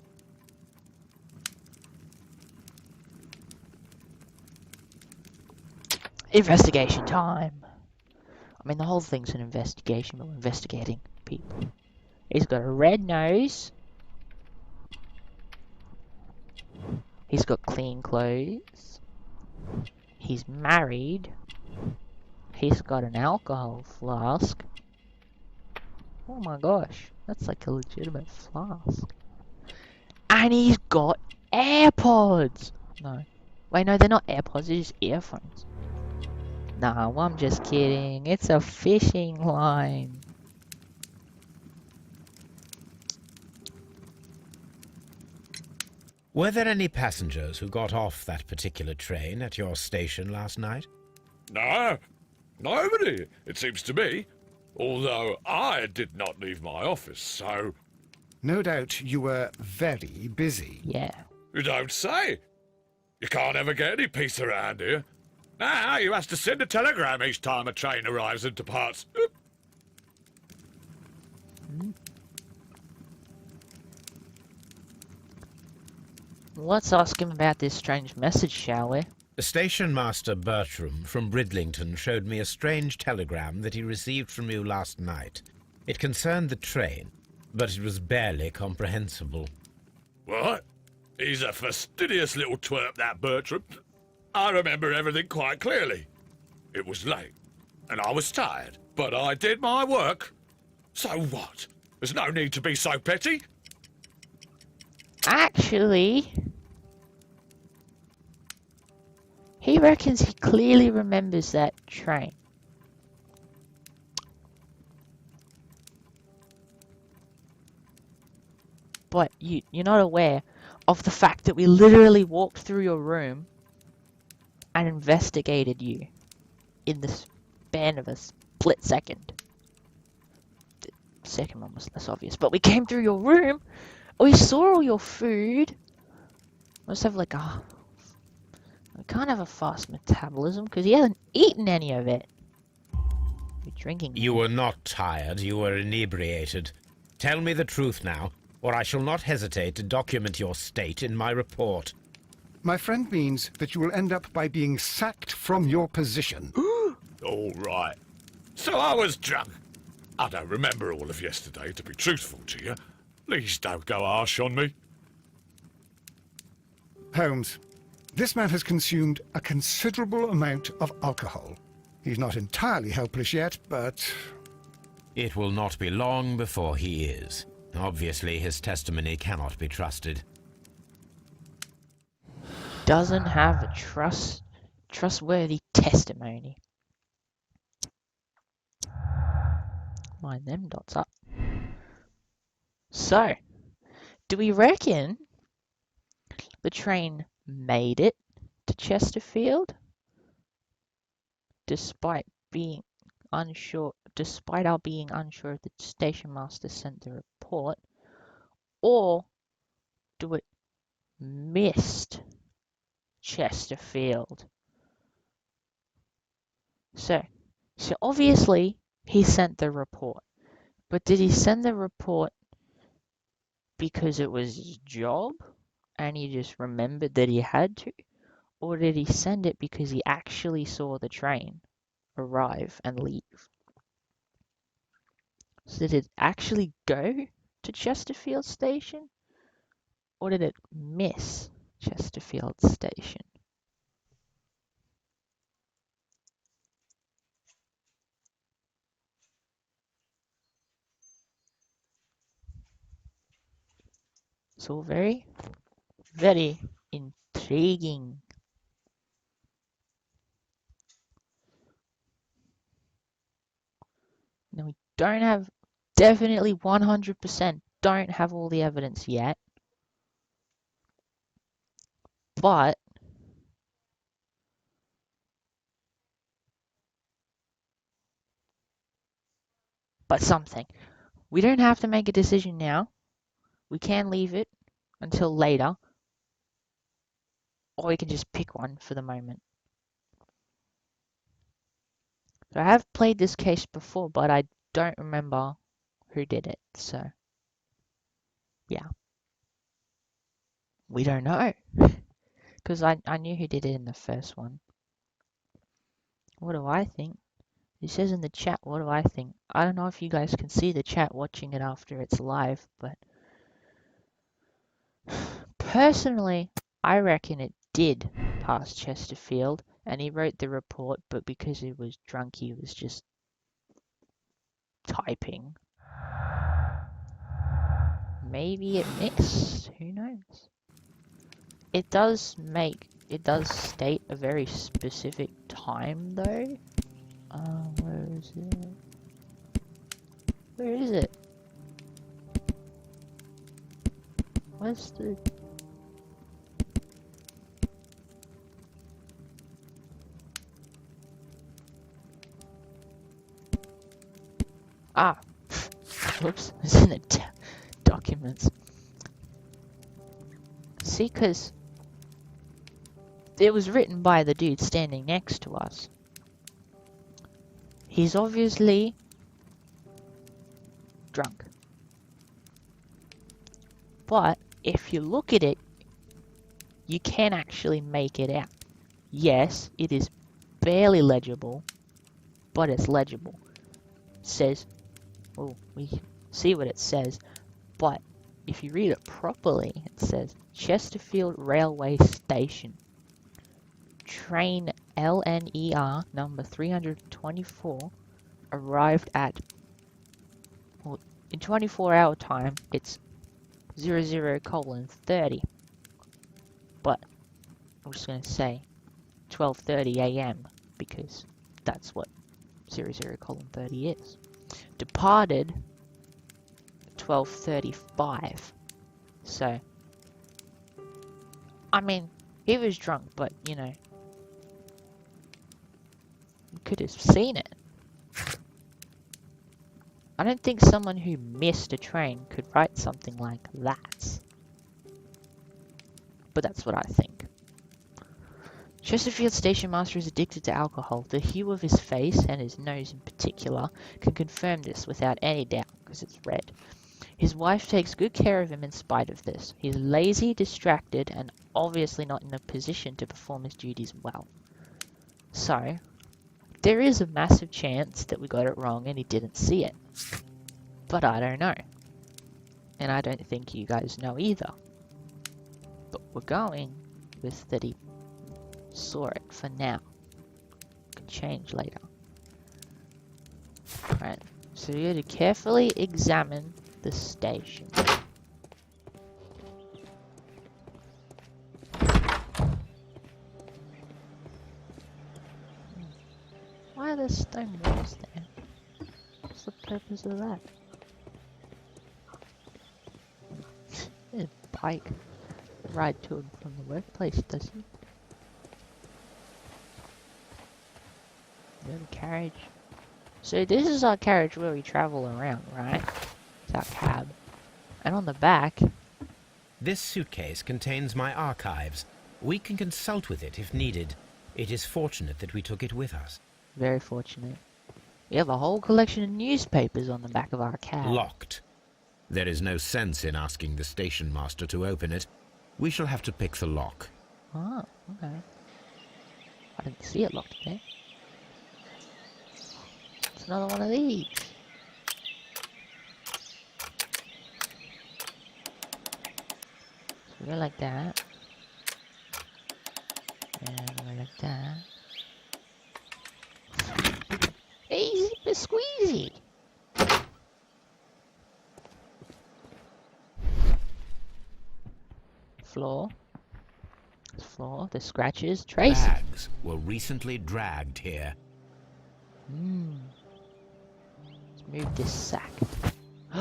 Investigation time. I mean, the whole thing's an investigation, but we're investigating people. He's got a red nose. He's got clean clothes. He's married. He's got an alcohol flask. Oh my gosh, that's like a legitimate flask. And he's got AirPods! No. Wait, no, they're not AirPods, they're just earphones. No, I'm just kidding. It's a fishing line. Were there any passengers who got off that particular train at your station last night? No, nobody, it seems to me. Although I did not leave my office, so... No doubt you were very busy. Yeah. You don't say. You can't ever get any peace around here. Now you have to send a telegram each time a train arrives and departs. Let's ask him about this strange message, shall we? Station Master Bertram from Bridlington showed me a strange telegram that he received from you last night. It concerned the train, but it was barely comprehensible. What? He's a fastidious little twerp, that Bertram. I remember everything quite clearly. It was late, and I was tired, but I did my work. So what? There's no need to be so petty. Actually, he reckons he clearly remembers that train. But you're not aware of the fact that we literally walked through your room and investigated you in the span of a split second. The second one was less obvious, but we came through your room, we saw all your food. Must have like a... We can't have a fast metabolism because he hasn't eaten any of it. You're drinking. You were not tired, you were inebriated. Tell me the truth now, or I shall not hesitate to document your state in my report. My friend means that you will end up by being sacked from your position. All right. So I was drunk. I don't remember all of yesterday, to be truthful to you. Please don't go harsh on me. Holmes, this man has consumed a considerable amount of alcohol. He's not entirely helpless yet, but... It will not be long before he is. Obviously, his testimony cannot be trusted. Doesn't have a trustworthy testimony. Line them dots up. So, do we reckon the train made it to Chesterfield despite being unsure, despite our being unsure if the station master sent the report, or do it missed Chesterfield? So obviously he sent the report, but did he send the report because it was his job and he just remembered that he had to? Or did he send it because he actually saw the train arrive and leave? So did it actually go to Chesterfield Station? Or did it miss Chesterfield Station? It's all very, very intriguing. Now we don't have, definitely 100% don't have all the evidence yet. But something. We don't have to make a decision now. We can leave it until later. Or we can just pick one for the moment. So I have played this case before, but I don't remember who did it. So, yeah. We don't know. Because I knew who did it in the first one. What do I think? It says in the chat, what do I think? I don't know if you guys can see the chat watching it after it's live, but personally, I reckon it did pass Chesterfield, and he wrote the report, but because he was drunk, he was just typing. Maybe it mixed, who knows? It does state a very specific time though. Where is it? Where is it? Where's the... Ah! Whoops, it's in the documents. See, because it was written by the dude standing next to us. He's obviously drunk. But if you look at it, you can actually make it out. Yes, it is barely legible, but it's legible. It says, oh, we can see what it says, but if you read it properly, it says Chesterfield Railway Station. Train LNER number 324 arrived at, well, in 24-hour time, it's 00:30. But I'm just going to say 12:30 AM because that's what 00:30 is. Departed 12:35. So, I mean, he was drunk, but you know, you could have seen it. I don't think someone who missed a train could write something like that. But that's what I think. Chesterfield station master is addicted to alcohol. The hue of his face, and his nose in particular, can confirm this without any doubt, because it's red. His wife takes good care of him in spite of this. He's lazy, distracted, and obviously not in a position to perform his duties well. So, there is a massive chance that we got it wrong and he didn't see it. But I don't know. And I don't think you guys know either. But we're going with that he saw it for now. Can change later. Alright, so you have to carefully examine the station. Why are there stone walls there? What's the purpose of that? There's a bike. Ride to and from the workplace, does he? You have a carriage. So this is our carriage where we travel around, right? It's our cab. And on the back... This suitcase contains my archives. We can consult with it if needed. It is fortunate that we took it with us. Very fortunate. We have a whole collection of newspapers on the back of our cab. Locked. There is no sense in asking the station master to open it. We shall have to pick the lock. Oh, okay. I didn't see it locked there. It's another one of these. So we go like that. And we go like that. Easy but squeezy. Floor. Floor, the scratches, traces. Bags were recently dragged here. Let's move this sack. We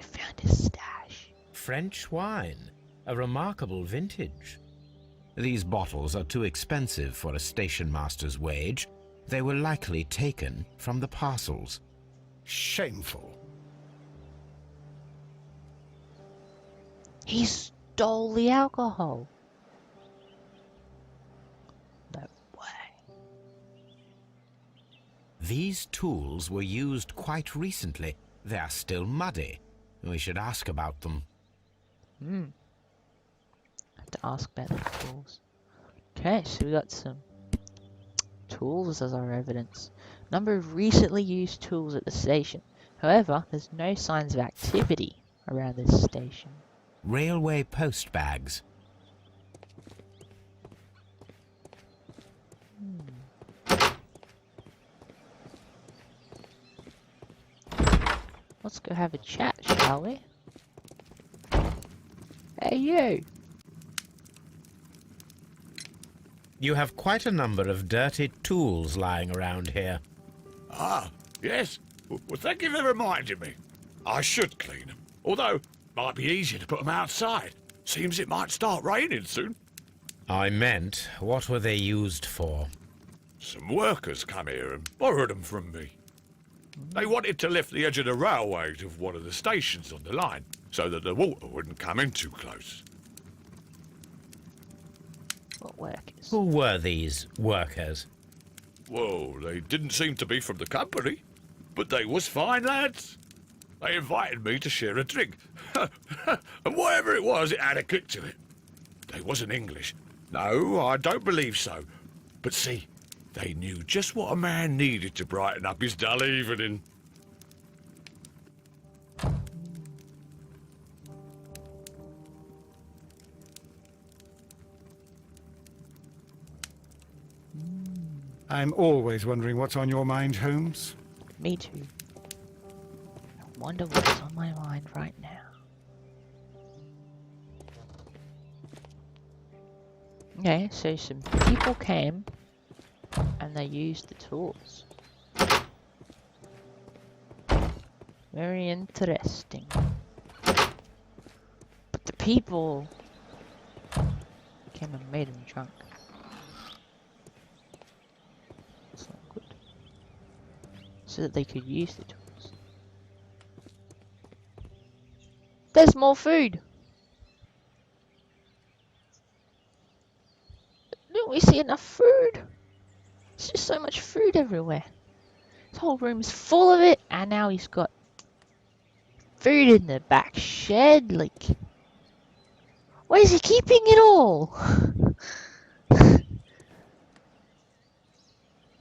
found his stash. French wine. A remarkable vintage. These bottles are too expensive for a station master's wage. They were likely taken from the parcels. Shameful. He stole the alcohol. No way. These tools were used quite recently. They are still muddy. We should ask about them. Have to ask about the tools. Okay, so we got some tools as our evidence. Number of recently used tools at the station. However, there's no signs of activity around this station. Railway post bags. Let's go have a chat, shall we? Hey, you! You have quite a number of dirty tools lying around here. Ah, yes. Well, thank you for reminding me. I should clean them. Although, might be easier to put them outside. Seems it might start raining soon. I meant, what were they used for? Some workers come here and borrowed them from me. They wanted to lift the edge of the railway to one of the stations on the line, so that the water wouldn't come in too close. What workers? Who were these workers? Well, they didn't seem to be from the company, but they was fine lads. They invited me to share a drink. And whatever it was, it had a kick to it. They wasn't English. No, I don't believe so. But see, they knew just what a man needed to brighten up his dull evening. I'm always wondering what's on your mind, Holmes. Me too. I wonder what's on my mind right now. Okay, so some people came and they used the tools. Very interesting. But the people came and made him drunk. That's not good. So that they could use the tools. There's more food! Don't we see enough food? There's just so much food everywhere. This whole room is full of it, and now he's got food in the back shed. Like, where is he keeping it all?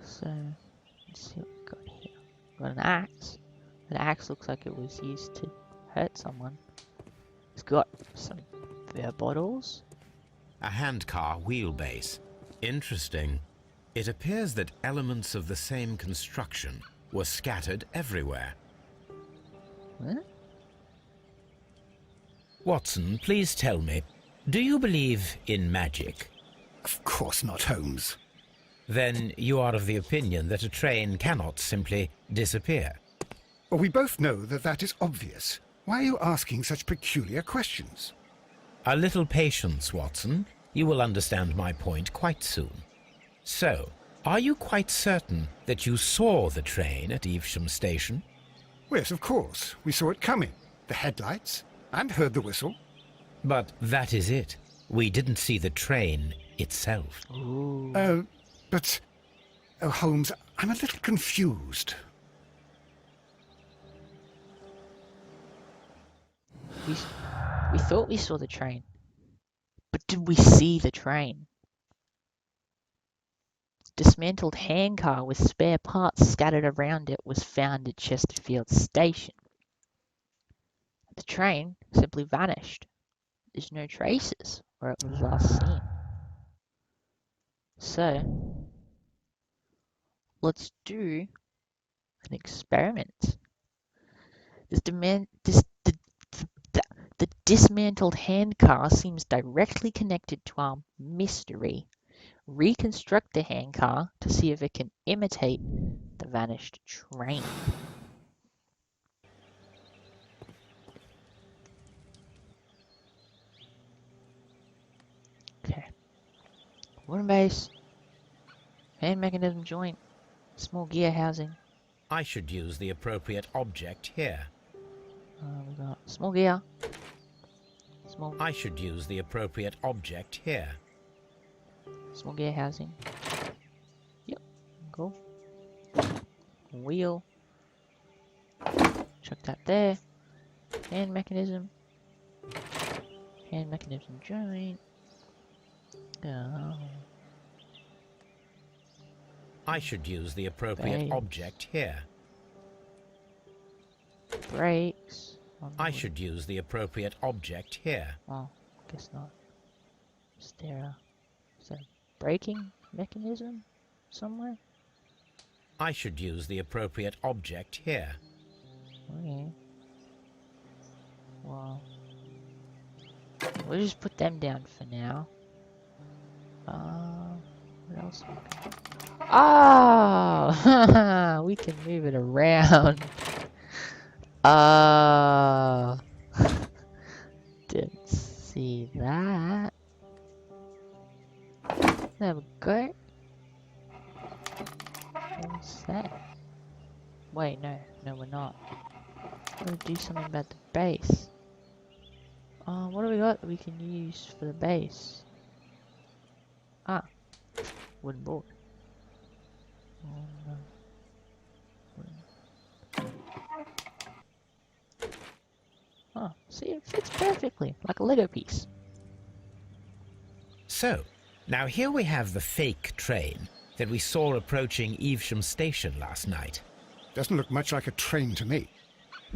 So, let's see what we got here. We got an axe. An axe looks like it was used to hurt someone. It's got some beer bottles. A handcar wheelbase. Interesting. It appears that elements of the same construction were scattered everywhere. Huh? Watson, please tell me, do you believe in magic? Of course not, Holmes. Then you are of the opinion that a train cannot simply disappear. Well, we both know that that is obvious. Why are you asking such peculiar questions? A little patience, Watson. You will understand my point quite soon. So, Are you quite certain that you saw the train at Evesham Station? Yes, of course. We saw it coming. The headlights. And heard the whistle. But that is it. We didn't see the train itself. Ooh. But... Oh, Holmes, I'm a little confused. We thought we saw the train. But did we see the train? Dismantled handcar with spare parts scattered around it was found at Chesterfield Station. The train simply vanished. There's no traces where it was last seen. So, let's do an experiment. The dismantled handcar seems directly connected to our mystery. Reconstruct the handcar to see if it can imitate the vanished train. Okay. Wooden base. Hand mechanism joint. Small gear housing. I should use the appropriate object here. We got small gear. Small I should use the appropriate object here. small gear housing. Yep. Cool. Wheel. Chuck that there. Hand mechanism. Hand mechanism joint. I should use the appropriate Base. object here. Brakes. I should use the appropriate object here. Oh, guess not. Is there a braking mechanism somewhere? I should use the appropriate object here. Okay. Well, we'll just put them down for now. What else? Oh! We can move it around. Didn't see that. There we go. What's that? Wait, no, we're not. We're gonna do something about the base. What do we got that we can use for the base? Ah, wooden board. Oh, see, it fits perfectly, like a Lego piece. So, now here we have the fake train that we saw approaching Evesham Station last night. Doesn't look much like a train to me.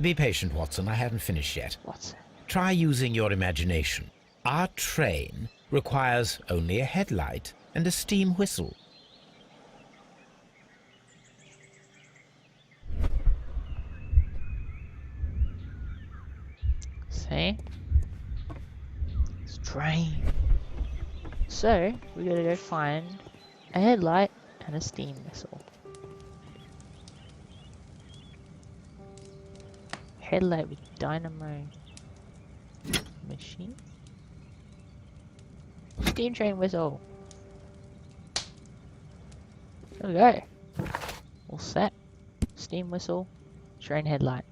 Be patient, Watson, I haven't finished yet. What's that? Try using your imagination. Our train requires only a headlight and a steam whistle. See? It's a train. So, we gotta go find a headlight and a steam whistle. Headlight with dynamo machine. Steam train whistle. There we go. All set. Steam whistle. Train headlight.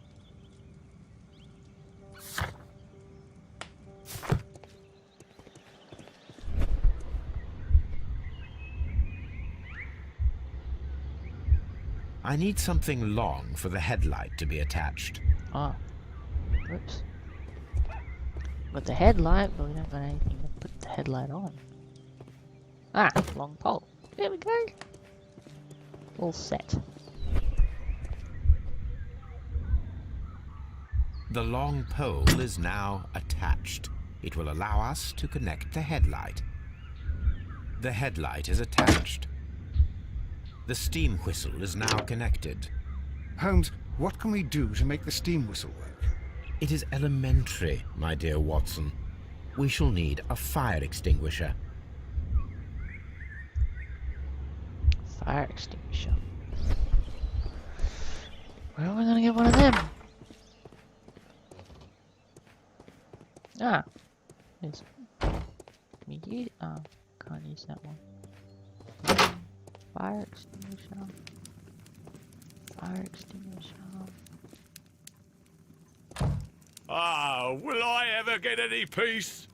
I need something long for the headlight to be attached. Ah. Oops. Got the headlight, but we don't got anything to put the headlight on. Ah, long pole. There we go. All set. The long pole is now attached. It will allow us to connect the headlight. The headlight is attached. The steam whistle is now connected. Holmes, what can we do to make the steam whistle work? It is elementary, my dear Watson. We shall need a fire extinguisher. Fire extinguisher. Where are we gonna get one of them? Ah. Can we use... Oh, can't use that one. Fire extinguisher. Fire extinguisher. Ah, will I ever get any peace?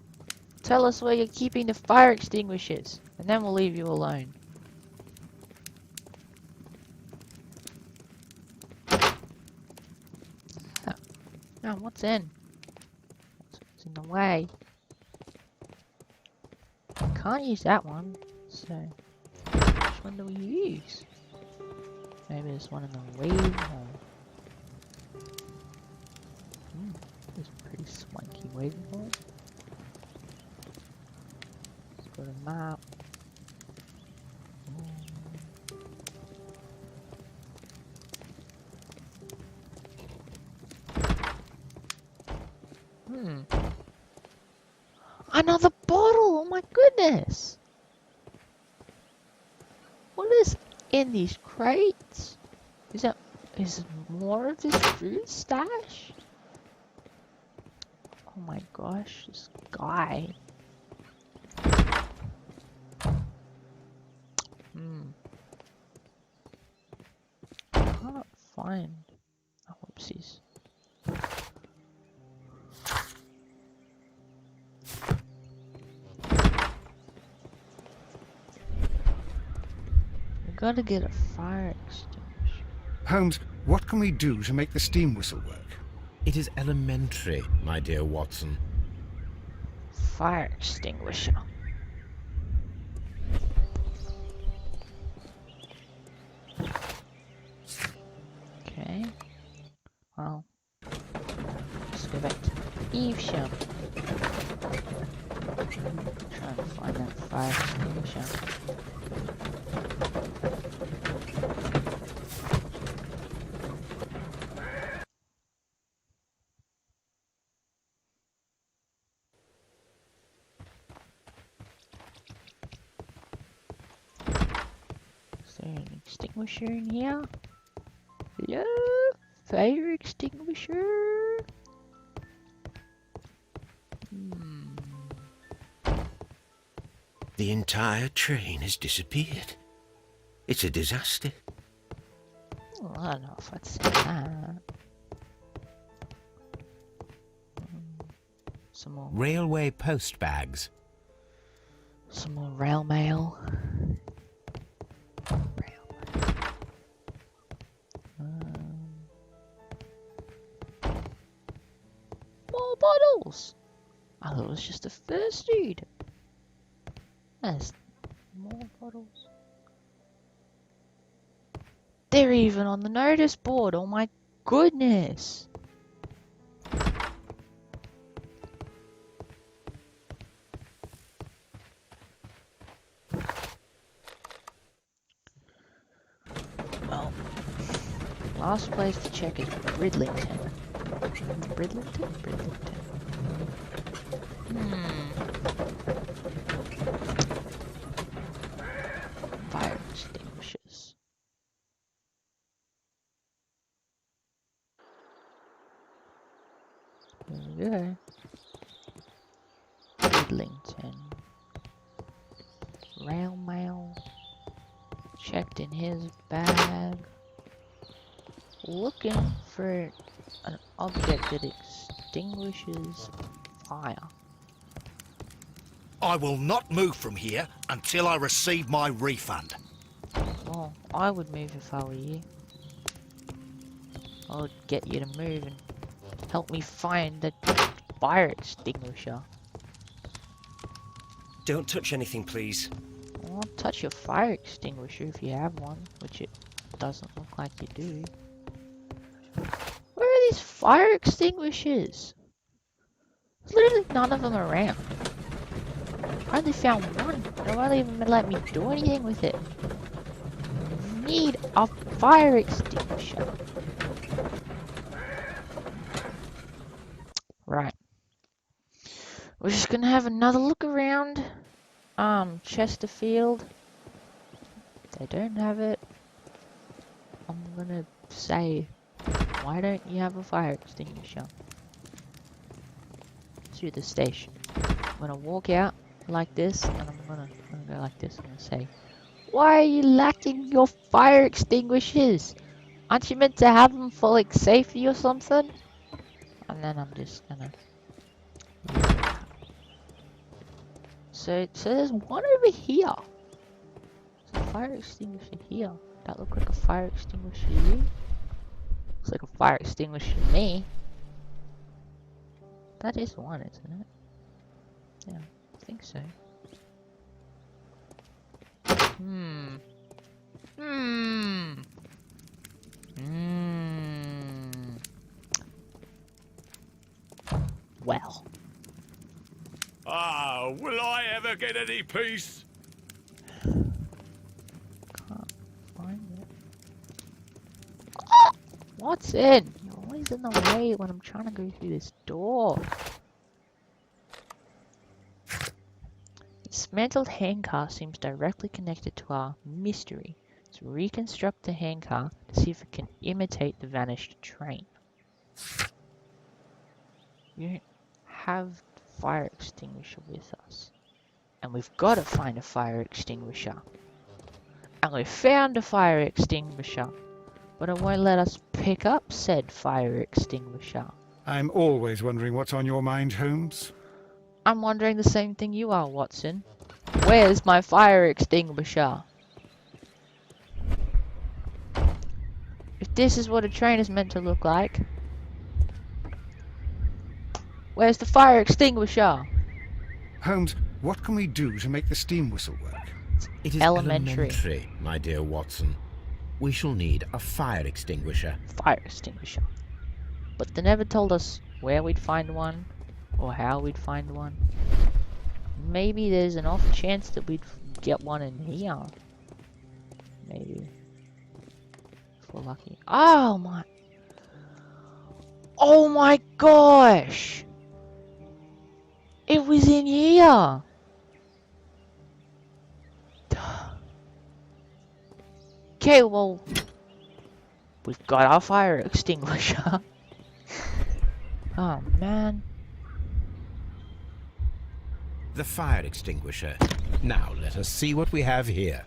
Tell us where you're keeping the fire extinguishers, and then we'll leave you alone. Oh, what's in? What's in the way? Can't use that one, so which one do we use? Maybe there's one in the wave. There's a pretty swanky waving hole. Let's go to map. Another bottle! Oh my goodness! What is in these crates? Is it more of this fruit stash? Oh my gosh, this guy. Can't find. Oh, whoopsies. We gotta get a fire extinguisher. Holmes, what can we do to make the steam whistle work? It is elementary, my dear Watson. Fire extinguisher. Okay. Well, let's go back to Evesham. Try and find that fire extinguisher. Is there an extinguisher in here? Hello? Fire extinguisher? The entire train has disappeared. It's a disaster. Oh, I don't know if I'd say that. Some more. Railway post bags. Some more rail mail. More bottles! I thought it was just the first dude. There's more bottles. They're even on the notice board. Oh my goodness. Well, last place to check is Bridlington. Bridlington? Bridlington. Fire extinguishers. There we go. Bridlington. Rail mail. Checked in his bag. Looking for an object that extinguishes fire. I will not move from here until I receive my refund. Well, I would move if I were you. I would get you to move and help me find the fire extinguisher. Don't touch anything, please. I'll touch your fire extinguisher if you have one, which it doesn't look like you do. Where are these fire extinguishers? There's literally none of them around. I only found one. They won't even let me do anything with it. I need a fire extinguisher. Right. We're just gonna have another look around. Chesterfield. They don't have it. I'm gonna say, why don't you have a fire extinguisher? To the station. I'm gonna walk out like this, and I'm gonna go like this. I'm gonna say, Why are you lacking your fire extinguishers? Aren't you meant to have them for like safety or something? And then I'm just gonna... So there's one over here. There's a fire extinguisher here. That look like a fire extinguisher to you? Looks like a fire extinguisher to me. That is one, isn't it? Yeah, I think so. Hmm. Hmm. Hmm. Well. Ah, will I ever get any peace? Can't find it. Ah! What's in? You're always in the way when I'm trying to go through this door. The dismantled handcar seems directly connected to our mystery. Let's reconstruct the handcar to see if it can imitate the vanished train. We don't have the fire extinguisher with us. And we've got to find a fire extinguisher. And we found a fire extinguisher. But it won't let us pick up said fire extinguisher. I'm always wondering what's on your mind, Holmes. I'm wondering the same thing you are, Watson. Where's my fire extinguisher? If this is what a train is meant to look like, where's the fire extinguisher? Holmes, what can we do to make the steam whistle work? It is Elementary. my dear Watson. We shall need a fire extinguisher. Fire extinguisher. But they never told us where we'd find one, or how we'd find one. Maybe there's an off chance that we'd get one in here. Maybe. If we're lucky. Oh my... Oh my gosh! It was in here! Okay, well... We've got our fire extinguisher. Oh man. The fire extinguisher. Now let us see what we have here.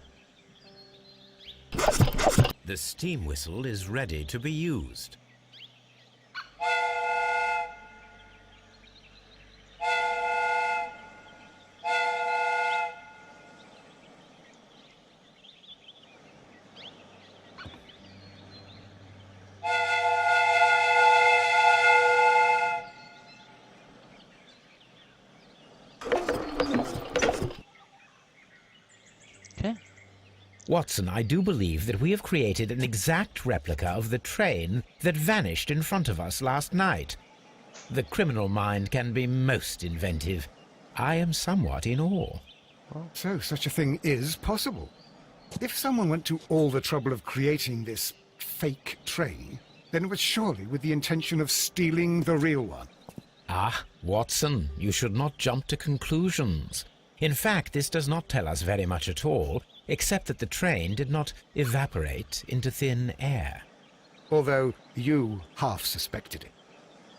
The steam whistle is ready to be used. Okay. Watson, I do believe that we have created an exact replica of the train that vanished in front of us last night. The criminal mind can be most inventive. I am somewhat in awe. So such a thing is possible. If someone went to all the trouble of creating this fake train, then it was surely with the intention of stealing the real one. Ah, Watson, you should not jump to conclusions. In fact, this does not tell us very much at all, except that the train did not evaporate into thin air. Although you half suspected it.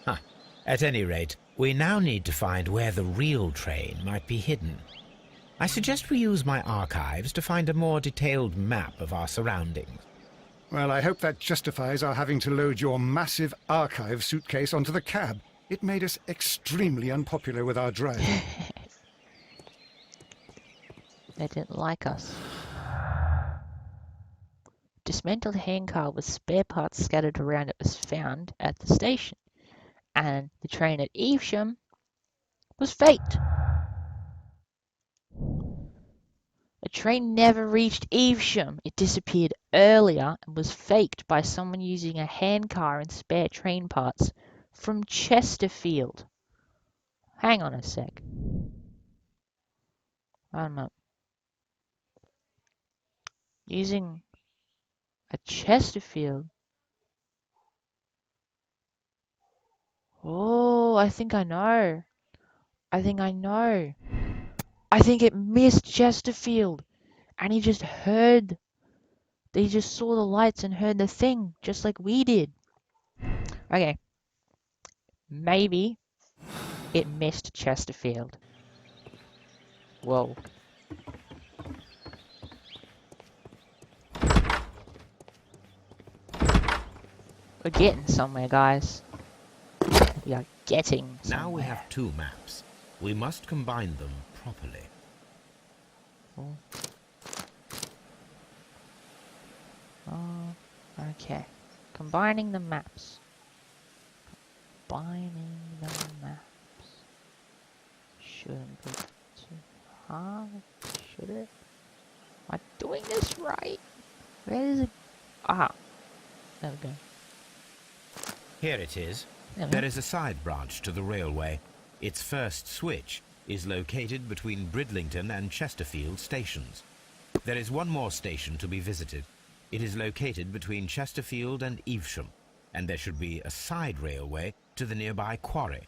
Huh. At any rate, we now need to find where the real train might be hidden. I suggest we use my archives to find a more detailed map of our surroundings. Well, I hope that justifies our having to load your massive archive suitcase onto the cab. It made us extremely unpopular with our driver. They didn't like us. Dismantled handcar with spare parts scattered around it was found at the station. And the train at Evesham was faked. A train never reached Evesham. It disappeared earlier and was faked by someone using a handcar and spare train parts from Chesterfield. Hang on a sec. I'm up. Using a Chesterfield. Oh, I think I know. I think I know. I think it missed Chesterfield. And he just heard. They just saw the lights and heard the thing, just like we did. Okay. Maybe it missed Chesterfield. Whoa. We're getting somewhere, guys. We are getting somewhere. Now we have 2 maps. We must combine them properly. Oh. Oh, okay. Combining the maps. Combining the maps. Shouldn't be too hard, should it? Am I doing this right? Where is it? Ah. There we go. Here it is. There we There go. is a side branch to the railway. Its first switch is located between Bridlington and Chesterfield stations. There is one more station to be visited. It is located between Chesterfield and Evesham, and there should be a side railway to the nearby quarry.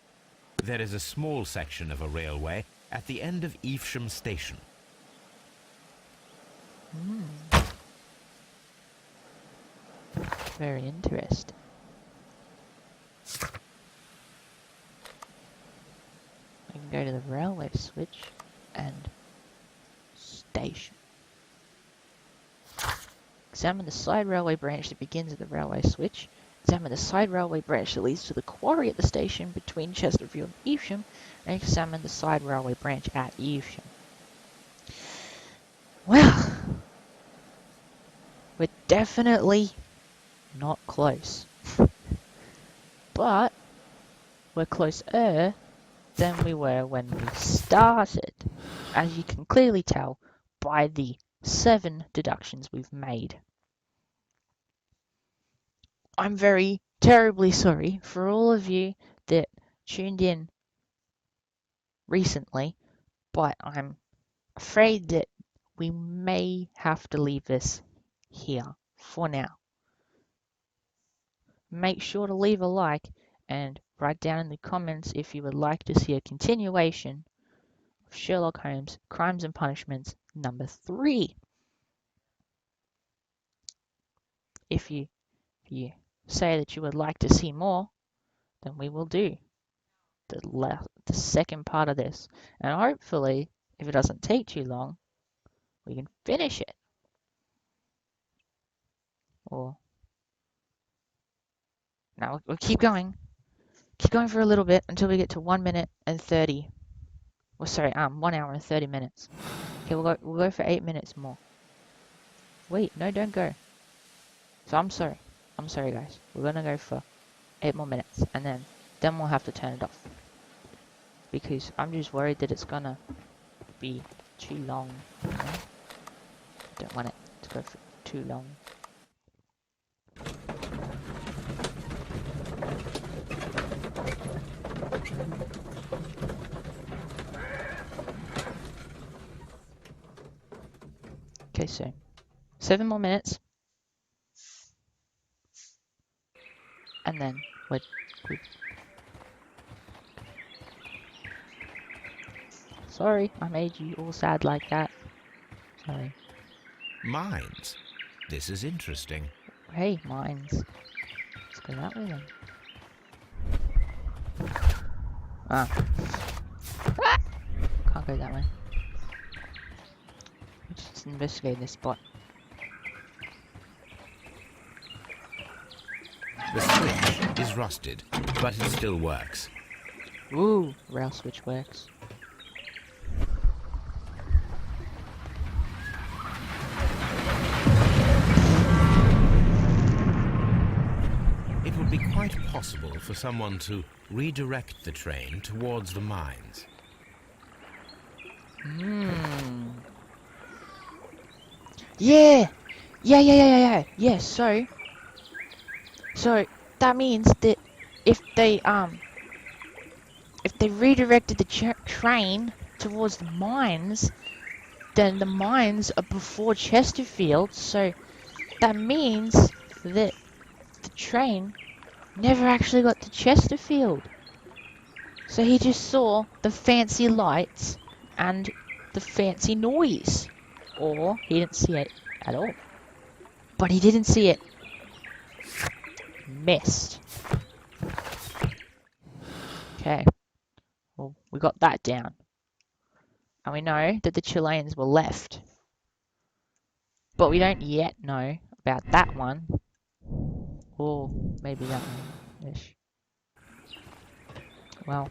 There is a small section of a railway at the end of Evesham station. Very interesting. We can go to the railway switch and station. Examine the side railway branch that begins at the railway switch. Examine the side railway branch that leads to the quarry at the station between Chesterfield and Evesham. And examine the side railway branch at Evesham. Well, we're definitely not close. But we're closer than we were when we started, as you can clearly tell by the 7 deductions we've made. I'm very terribly sorry for all of you that tuned in recently, but I'm afraid that we may have to leave this here for now. Make sure to leave a like and write down in the comments if you would like to see a continuation of Sherlock Holmes Crimes and Punishments number 3. If you say that you would like to see more, then we will do the second part of this. And hopefully, if it doesn't take too long, we can finish it. Or no, we'll keep going. Keep going for a little bit until we get to 1 minute and 30. Well, sorry, 1 hour and 30 minutes. Okay, we'll go for 8 minutes more. Wait, no, don't go. So I'm sorry, guys. We're gonna go for 8 more minutes, and then we'll have to turn it off because I'm just worried that it's gonna be too long. You know? Don't want it to go for too long. Okay, so 7 more minutes, and then we're good. Sorry, I made you all sad like that. Sorry. Mines. This is interesting. Hey, mines. Let's go that way then. Ah. Can't go that way. Let's investigate this spot. The switch is rusted, but it still works. Ooh, rail switch works. It would be quite possible for someone to redirect the train towards the mines. Yeah! Yeah, so that means that if they redirected the train towards the mines, then the mines are before Chesterfield, so that means that the train never actually got to Chesterfield. So he just saw the fancy lights and the fancy noise. Or he didn't see it at all. But he didn't see it. Missed. Okay. Well, we got that down. And we know that the Chileans were left. But we don't yet know about that one. Or maybe that one-ish. Well,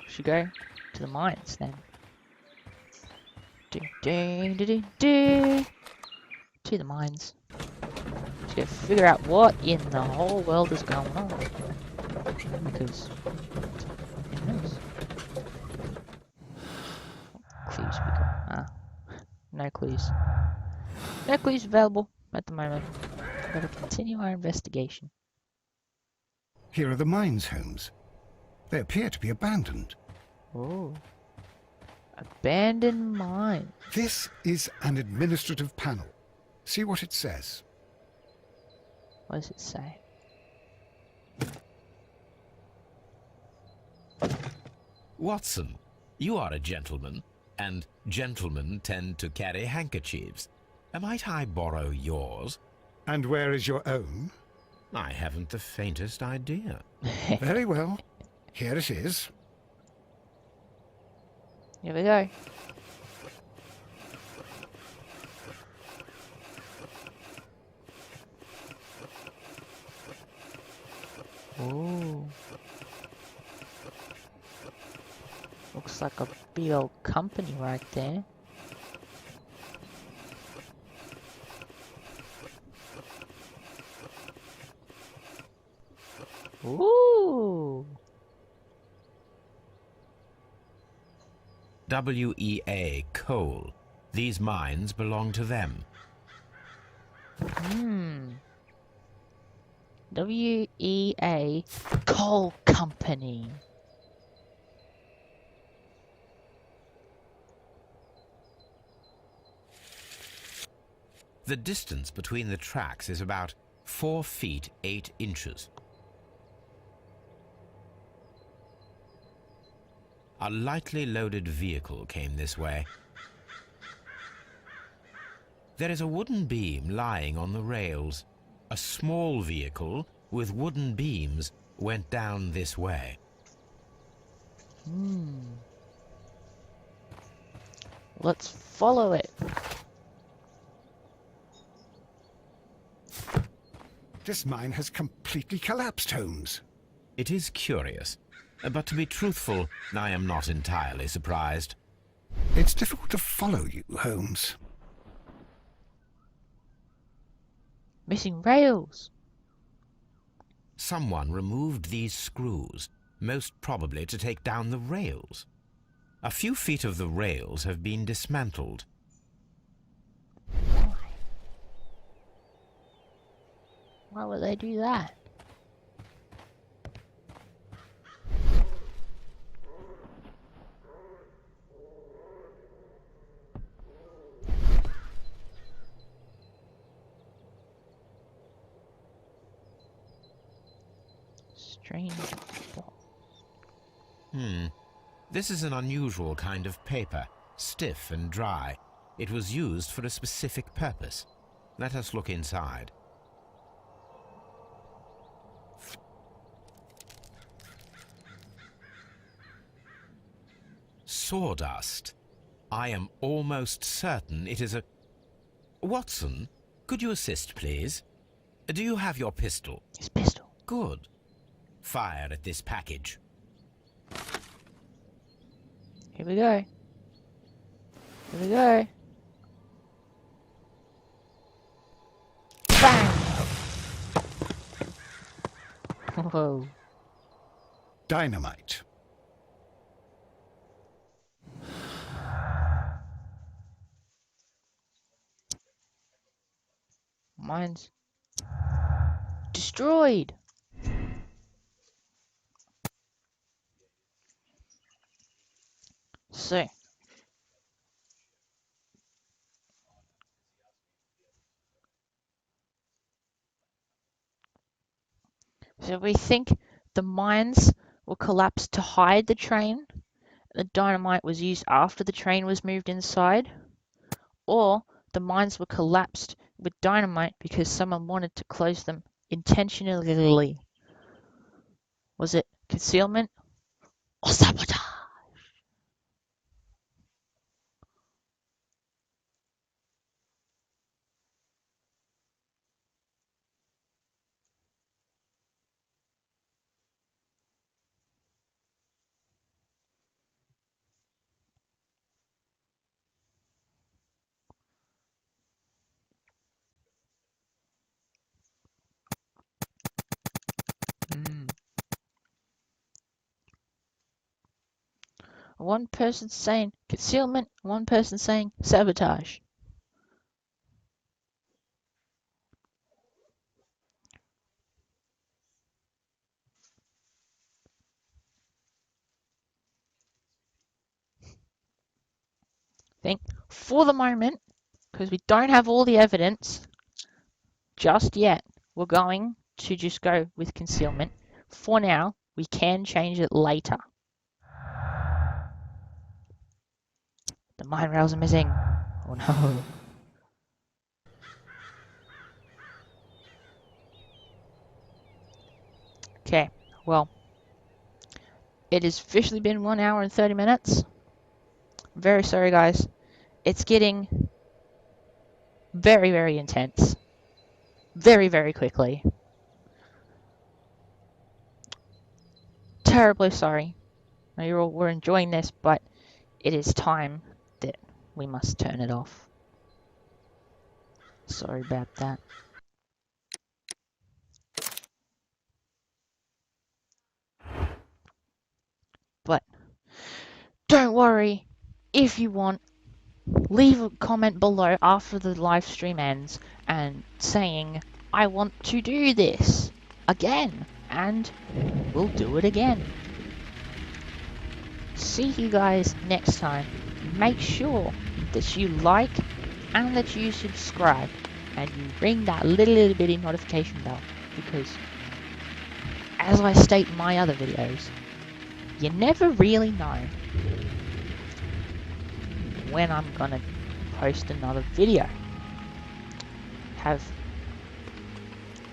should go to the mines then. To the mines. Just gotta figure out what in the whole world is going on. Because who knows? What clues we got? Ah, no clues. No clues available at the moment. Gotta continue our investigation. Here are the mines, Holmes. They appear to be abandoned. Oh. Abandoned mine. This is an administrative panel. See what it says. What does it say? Watson, you are a gentleman, and gentlemen tend to carry handkerchiefs. Might I borrow yours? And where is your own? I haven't the faintest idea. Very well. Here it is. Here we go. Ooh. Looks like a big old company right there. Ooh. WEA Coal. These mines belong to them. WEA Coal Company. The distance between the tracks is about 4 feet 8 inches. A lightly loaded vehicle came this way. There is a wooden beam lying on the rails. A small vehicle with wooden beams went down this way. Let's follow it. This mine has completely collapsed, Holmes. It is curious, but to be truthful, I am not entirely surprised. It's difficult to follow you, Holmes. Missing rails. Someone removed these screws, most probably to take down the rails. A few feet of the rails have been dismantled. Why would they do that? Strange. This is an unusual kind of paper, stiff and dry. It was used for a specific purpose. Let us look inside. Sawdust. I am almost certain it is a... Watson, could you assist, please? Do you have your pistol? His pistol. Good. Fire at this package. Here we go. Here we go. Bang! Whoa. Dynamite. Mine's destroyed. So we think the mines were collapsed to hide the train. The dynamite was used after the train was moved inside, or the mines were collapsed with dynamite because someone wanted to close them intentionally. Was it concealment or sabotage? One person saying concealment, one person saying sabotage. I think for the moment, because we don't have all the evidence just yet, we're going to just go with concealment. For now, we can change it later. The mine rails are missing. Oh no. Okay, well, it has officially been 1 hour and 30 minutes. Very sorry, guys. It's getting very, very intense. Very, very quickly. Terribly sorry. Now you all were enjoying this, but it is time that we must turn it off. Sorry about that. But don't worry, if you want, leave a comment below after the live stream ends and saying, I want to do this again, and we'll do it again. See you guys next time. Make sure that you like and that you subscribe and you ring that little bitty notification bell, because as I state in my other videos, you never really know when I'm gonna post another video. Have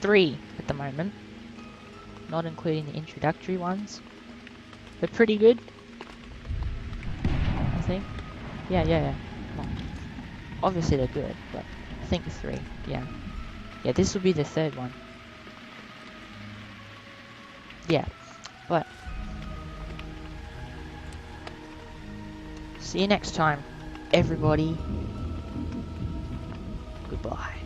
3 at the moment, not including the introductory ones. They're pretty good, I think. Yeah. Well, obviously they're good, but I think 3, yeah. Yeah, this will be the 3rd one. Yeah, but see you next time, everybody. Goodbye.